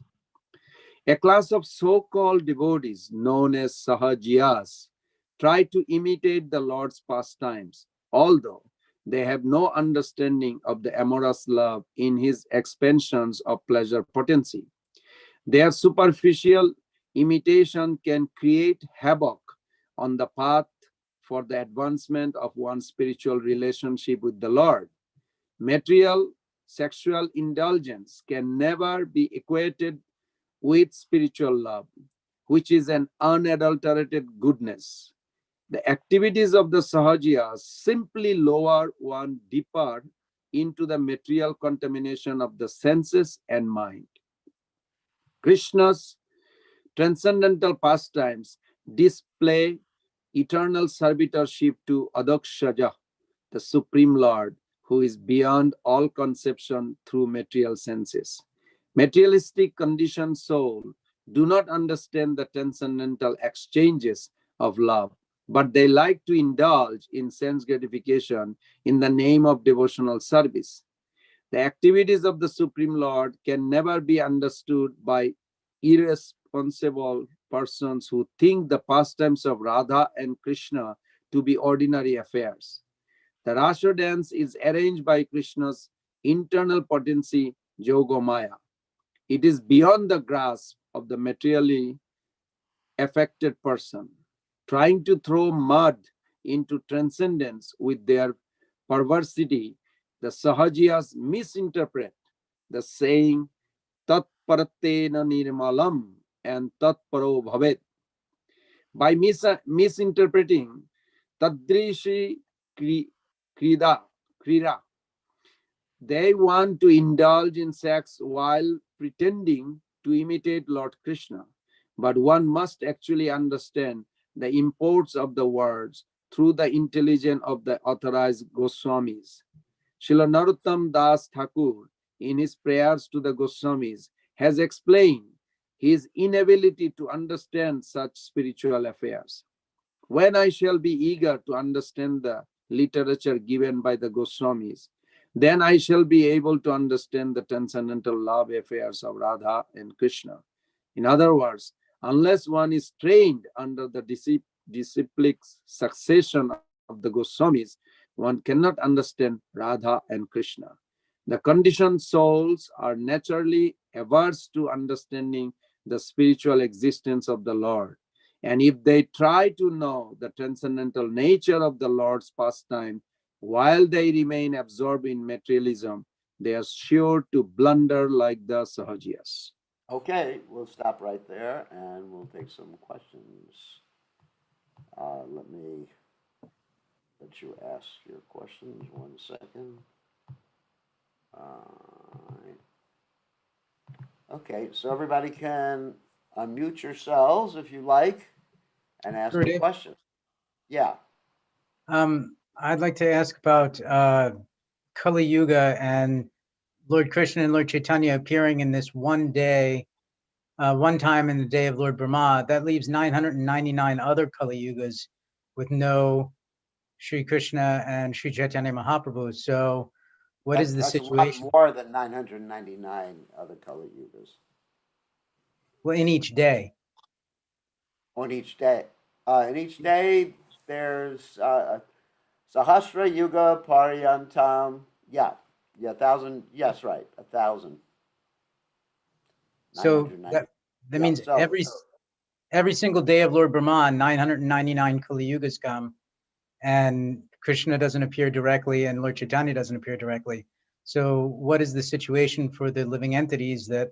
A class of so-called devotees known as Sahajiyas try to imitate the Lord's pastimes, although they have no understanding of the amorous love in his expansions of pleasure potency. Their superficial imitation can create havoc on the path for the advancement of one's spiritual relationship with the Lord. Material sexual indulgence can never be equated with spiritual love, which is an unadulterated goodness. The activities of the Sahajiyas simply lower one deeper into the material contamination of the senses and mind. Krishna's transcendental pastimes display eternal servitorship to Adakshaja, the Supreme Lord, who is beyond all conception through material senses. Materialistic conditioned soul do not understand the transcendental exchanges of love, but they like to indulge in sense gratification in the name of devotional service. The activities of the Supreme Lord can never be understood by irresponsible persons who think the pastimes of Radha and Krishna to be ordinary affairs. The Rasa dance is arranged by Krishna's internal potency, Yogamaya. It is beyond the grasp of the materially affected person. Trying to throw mud into transcendence with their perversity, the Sahajiyas misinterpret the saying Tat paratena nirmalam and tat paro bhavet. By misinterpreting Tadrishi krida, krira, they want to indulge in sex while pretending to imitate Lord Krishna. But one must actually understand the imports of the words through the intelligence of the authorized Goswamis. Srila Narottam Das Thakur, in his prayers to the Goswamis, has explained his inability to understand such spiritual affairs. When I shall be eager to understand the literature given by the Goswamis, then I shall be able to understand the transcendental love affairs of Radha and Krishna. In other words, unless one is trained under the disciplic succession of the Goswamis, one cannot understand Radha and Krishna. The conditioned souls are naturally averse to understanding the spiritual existence of the Lord. And if they try to know the transcendental nature of the Lord's pastime while they remain absorbed in materialism, they are sure to blunder like the Sahajiyas. Okay, we'll stop right there and we'll take some questions. Let me let you ask your questions. 1 second. Okay, so everybody can unmute yourselves if you like and ask a question. Yeah. I'd like to ask about Kali Yuga and Lord Krishna and Lord Chaitanya appearing in this one day, one time in the day of Lord Brahma. That leaves 999 other Kali Yugas with no Sri Krishna and Sri Chaitanya Mahaprabhu. So what is the situation? That's a lot more than 999 other Kali Yugas. Well, in each day. On each day. In each day, there's Sahasra Yuga Pariyantam. Yeah, 1,000. Yes, right, 1,000. So that means every single day of Lord Brahma, 999 Kali Yugas come, and Krishna doesn't appear directly, and Lord Chaitanya doesn't appear directly. So what is the situation for the living entities that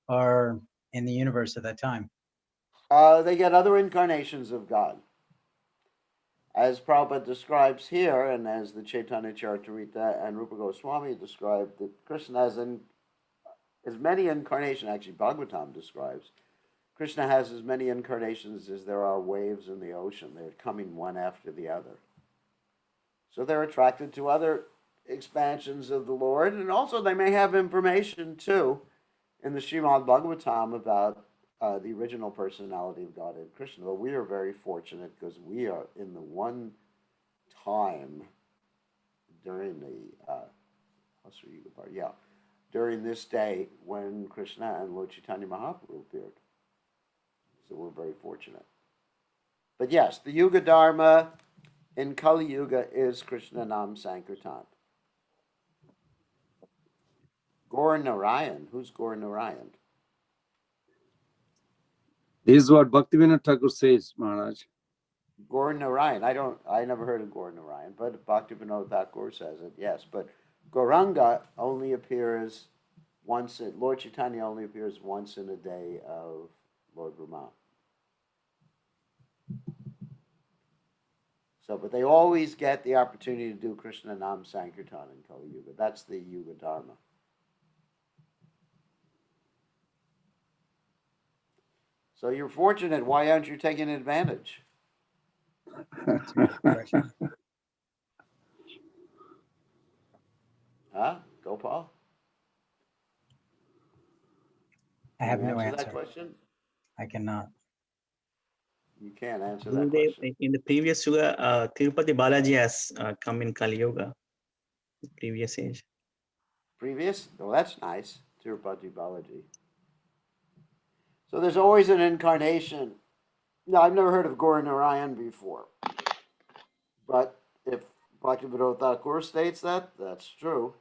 are in the universe at that time? They get other incarnations of God. As Prabhupada describes here, and as the Caitanya Charitamrta and Rupa Goswami described, that Krishna has as many incarnations, actually Bhagavatam describes, Krishna has as many incarnations as there are waves in the ocean. They're coming one after the other. So they're attracted to other expansions of the Lord, and also they may have information too in the Srimad Bhagavatam about the original personality of God in Krishna. But we are very fortunate because we are in the one time during the during this day when Krishna and Lord Chaitanya Mahaprabhu appeared. So we're very fortunate. But yes, the Yuga Dharma in Kali Yuga is Krishna Nam Sankirtan. Gaur Narayan. Who's Gaur Narayan? This is what Bhaktivinoda Thakur says, Maharaj. Gaur Narayan. I never heard of Gaur Narayan, but Bhaktivinoda Thakur says it, yes. But Gauranga only appears once, Lord Chaitanya only appears once in a day of Lord Brahma. So, but they always get the opportunity to do Krishna Nam Sankirtan in Kali Yuga. That's the Yuga Dharma. So you're fortunate. Why aren't you taking advantage? Huh? Gopal? I have Can you no answer answer. that question? I cannot. You can't answer that Gurudev, question. in the previous Yuga, Tirupati Balaji has come in Kali Yuga, the previous age. Previous? Oh, that's nice. Tirupati Balaji. So there's always an incarnation. No, I've never heard of Gaur Narayan before. But if Bhaktivinoda Thakur states that, that's true.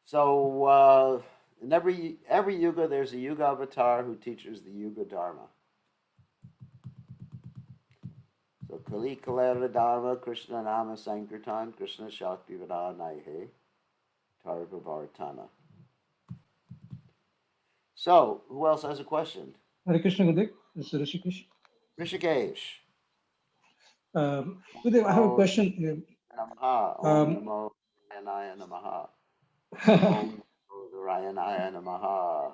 So in every yuga, there's a yuga avatar who teaches the yuga dharma. So Kali Kalera Dharma, Krishna Nama Sankirtan, Krishna Shakti Naihe, Tarvavartana. So, who else has a question? Hare Krishna Gurudev, this is Rishikesh. Rishikesh. Gurudev, I have a question. Namaha. Om Namo Naranaya Namaha. Om Namo Narayanaya Namaha.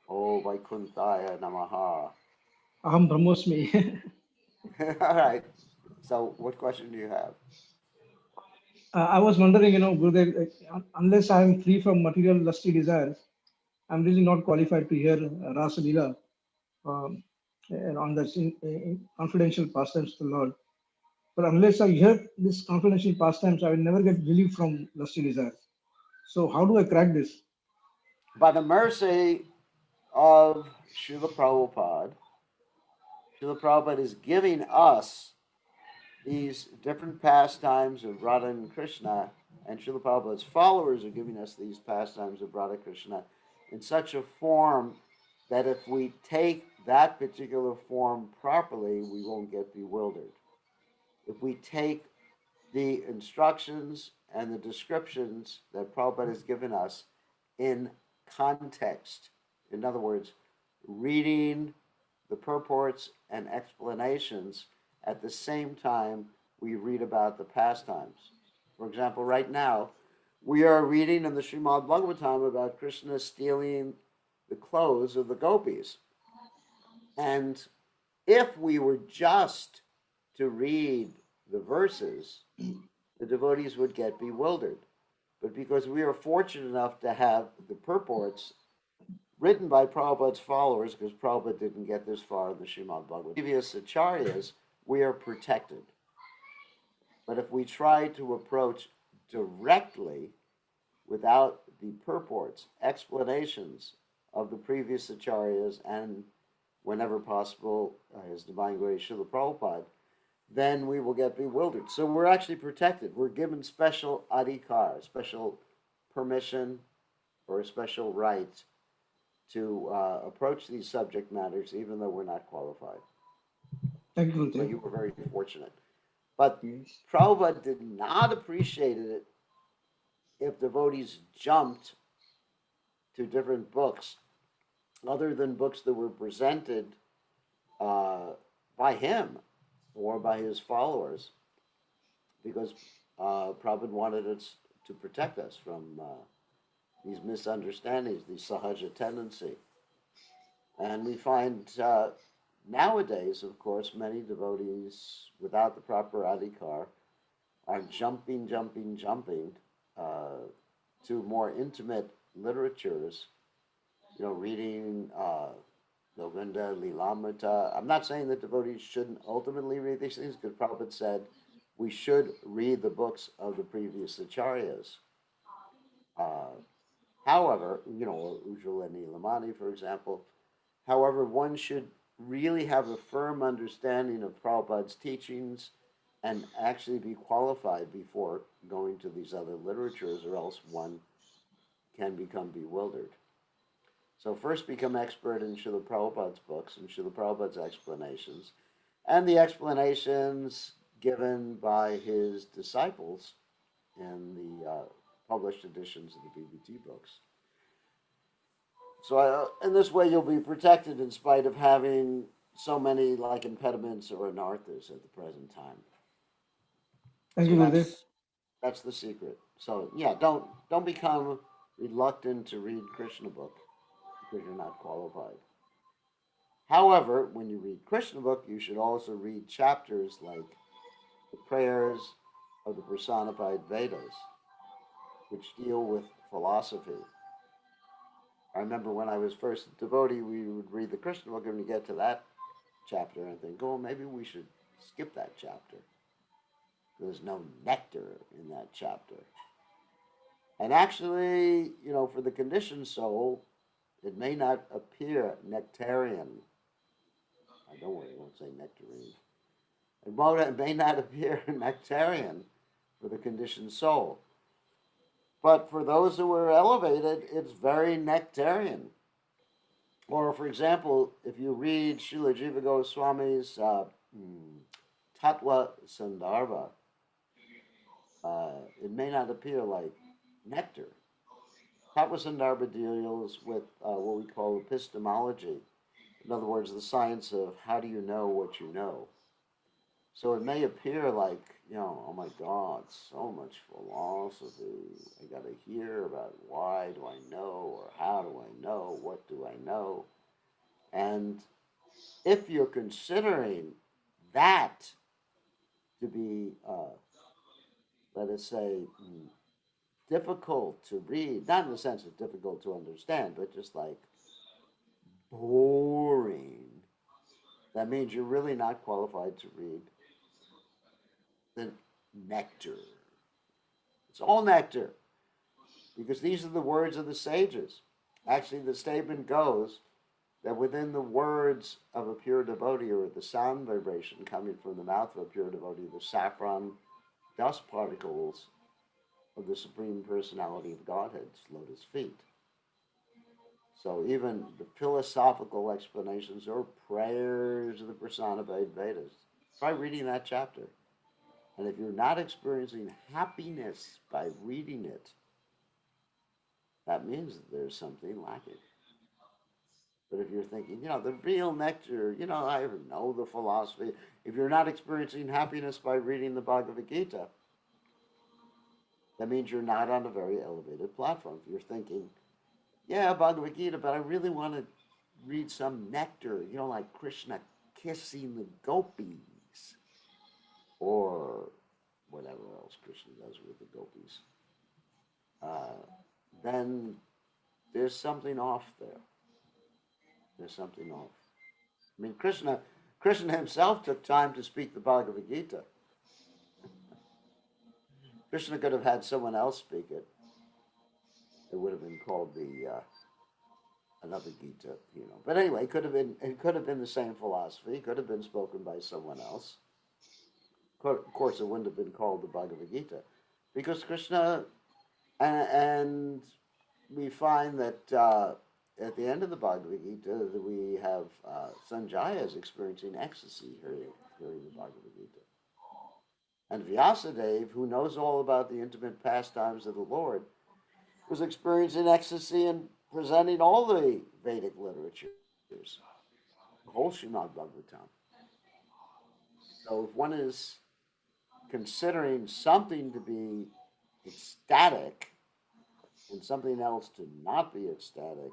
Om Vaikuntaya Namaha. Aham Brahmosmi. All right. So, what question do you have? I was wondering, Gurudev, unless I am free from material lusty desires, I'm really not qualified to hear Rasa Lila on the confidential pastimes of the Lord. But unless I hear this confidential pastimes, I will never get relief from lusty desires. So how do I crack this? By the mercy of Srila Prabhupada is giving us these different pastimes of Radha and Krishna, and Srila Prabhupada's followers are giving us these pastimes of Radha Krishna in such a form that if we take that particular form properly, we won't get bewildered. If we take the instructions and the descriptions that Prabhupada has given us in context, in other words, reading the purports and explanations at the same time we read about the pastimes. For example, right now, we are reading in the Srimad Bhagavatam about Krishna stealing the clothes of the gopis. And if we were just to read the verses, the devotees would get bewildered. But because we are fortunate enough to have the purports written by Prabhupada's followers, because Prabhupada didn't get this far in the Srimad Bhagavatam, previous acharyas, we are protected. But if we try to approach directly without the purports, explanations of the previous acharyas, and whenever possible, His Divine Grace Srila Prabhupada, then we will get bewildered. So we're actually protected. We're given special adhikar, special permission, or a special right to approach these subject matters, even though we're not qualified. Thank you, So Gurudev. you were very fortunate. But Yes. Prabhupada did not appreciate it if devotees jumped to different books, other than books that were presented by him or by his followers, because Prabhupada wanted us to protect us from these misunderstandings, these sahaja tendency. And we find nowadays, of course, many devotees without the proper adhikar are jumping to more intimate literatures, reading Govinda, Lilamrita. I'm not saying that devotees shouldn't ultimately read these things, because Prabhupada said we should read the books of the previous acharyas. Uh, However, Ujjwala Nilamani, for example, however, one should really have a firm understanding of Prabhupada's teachings and actually be qualified before going to these other literatures, or else one can become bewildered. So first become expert in Srila Prabhupada's books and Srila Prabhupada's explanations, and the explanations given by his disciples in the published editions of the BBT books. So in this way, you'll be protected in spite of having so many like impediments or anarthas at the present time. Thank So you, Gurudev. that's the secret. So yeah, don't become reluctant to read Krishna book because you're not qualified. However, when you read Krishna book, you should also read chapters like the prayers of the personified Vedas, which deal with philosophy. I remember when I was first a devotee, we would read the Krishna book, and we get to that chapter and think, oh, maybe we should skip that chapter. There's no nectar in that chapter. And actually, for the conditioned soul, it may not appear nectarian. Don't worry, I won't say nectarine. It may not appear nectarian for the conditioned soul. But for those who are elevated, it's very nectarian. Or, for example, if you read Srila Jiva Goswami's Tattva Sandarbha, it may not appear like nectar. Tattva Sandarbha deals with what we call epistemology. In other words, the science of how do you know what you know. So it may appear like, oh my God, so much philosophy. I got to hear about why do I know, or how do I know, what do I know. And if you're considering that to be, let us say, difficult to read, not in the sense of difficult to understand, but just like boring, that means you're really not qualified to read the nectar. It's all nectar, because these are the words of the sages. Actually, the statement goes that within the words of a pure devotee, or the sound vibration coming from the mouth of a pure devotee, the saffron dust particles of the Supreme Personality of Godhead's lotus feet. So even the philosophical explanations or prayers of the personified Vedas, try reading that chapter. And if you're not experiencing happiness by reading it, that means that there's something lacking. But if you're thinking, the real nectar, I know the philosophy. If you're not experiencing happiness by reading the Bhagavad Gita, that means you're not on a very elevated platform. If you're thinking, yeah, Bhagavad Gita, but I really want to read some nectar, like Krishna kissing the gopis, or whatever else Krishna does with the gopis, then there's something off there. There's something off. I mean, Krishna himself took time to speak the Bhagavad Gita. Krishna could have had someone else speak it. It would have been called the another Gita, But anyway, it could have been the same philosophy. It could have been spoken by someone else. Of course, it wouldn't have been called the Bhagavad Gita, because Krishna, and we find that at the end of the Bhagavad Gita, that we have Sanjaya is experiencing ecstasy hearing the Bhagavad Gita. And Vyasadeva, who knows all about the intimate pastimes of the Lord, was experiencing ecstasy and presenting all the Vedic literatures, the whole Srimad Bhagavatam. So if one is considering something to be ecstatic and something else to not be ecstatic,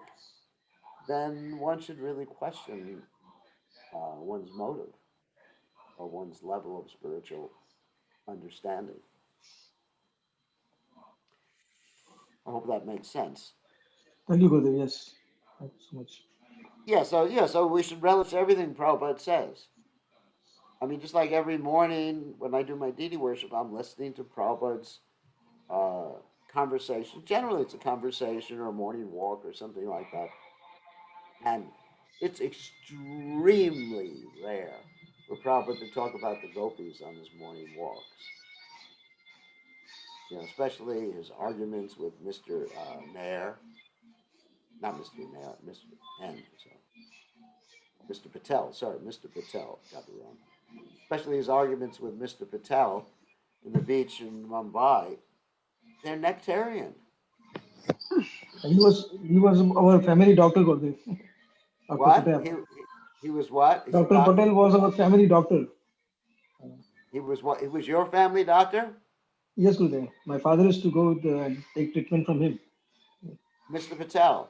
then one should really question one's motive or one's level of spiritual understanding. I hope that makes sense. Thank you, Gurudev. Yes, thank you so much. So we should relish everything Prabhupada says. I mean, just like every morning when I do my deity worship, I'm listening to Prabhupada's uh, conversation. Generally, it's a conversation or a morning walk or something like that. And it's extremely rare for Prabhupada to talk about the gopis on his morning walks. Especially his arguments with Mr. Nair, not Mr. Nair, Mr. N. So Mr. Patel, sorry, Mr. Patel, got it wrong. Especially his arguments with Mr. Patel in the beach in Mumbai. They're nectarian. He was our family doctor, Gurudev. Dr. What? Patel. He was what? Is he Dr. Patel was our family doctor. He was what? He was your family doctor? Yes, Gurudev. My father used to go and take treatment from him. Mr. Patel.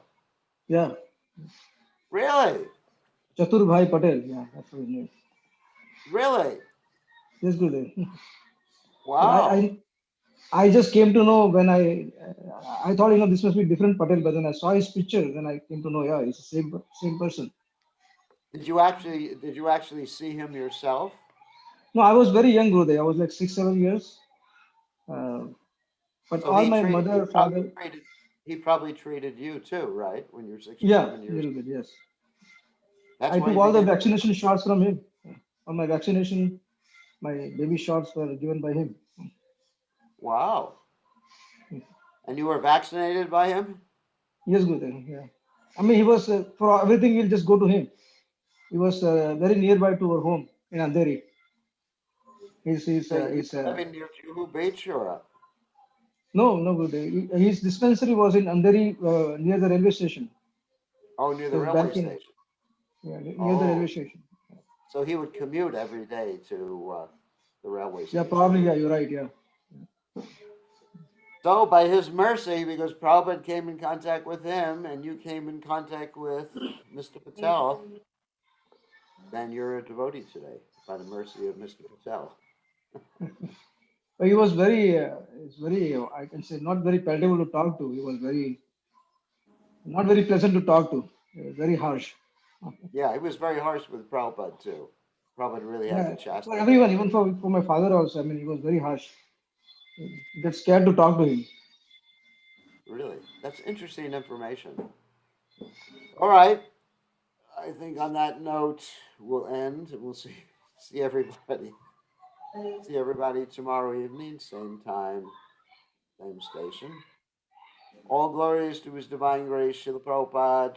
Yeah. Really? Chatur Bhai Patel. Yeah, that's his name. Really? Yes, Gurudev. Wow. I just came to know when I thought this must be different Patel, but then I saw his picture, then I came to know it's the same person. Did you actually see him yourself? No, I was very young, Gurudev. I was like 6-7 years. But So all my mother, father. He probably treated you too, right? When you were 6 or Yeah, 7 a years. little bit, yes. That's I why took you all the became. vaccination shots from him. All my vaccination, my baby shots were given by him. Wow. And you were vaccinated by him? Yes, Gurudev. Yeah. I mean, he was for everything. We'll just go to him. He was very nearby to our home in Andheri. So you live in near Juhu Beach or? No, Gurudev. His dispensary was in Andheri, near the railway station. Oh, near the Just railway back in. station. Yeah, near the railway station. So he would commute every day to the railway station. Yeah, probably. Yeah, you're right. Yeah. So by his mercy, because Prabhupada came in contact with him and you came in contact with Mr. Patel, then you're a devotee today by the mercy of Mr. Patel. But he was very, I can say, not very palatable to talk to. He was not very pleasant to talk to. Very harsh. Yeah, he was very harsh with Prabhupada too. Prabhupada really had to Yeah, chastise for everyone, even for my father also. I mean, he was very harsh. You get scared to talk to him. Really, that's interesting information. All right, I think on that note we'll end. We'll see everybody. See everybody tomorrow evening, same time, same station. All glories to His Divine Grace, Srila Prabhupada.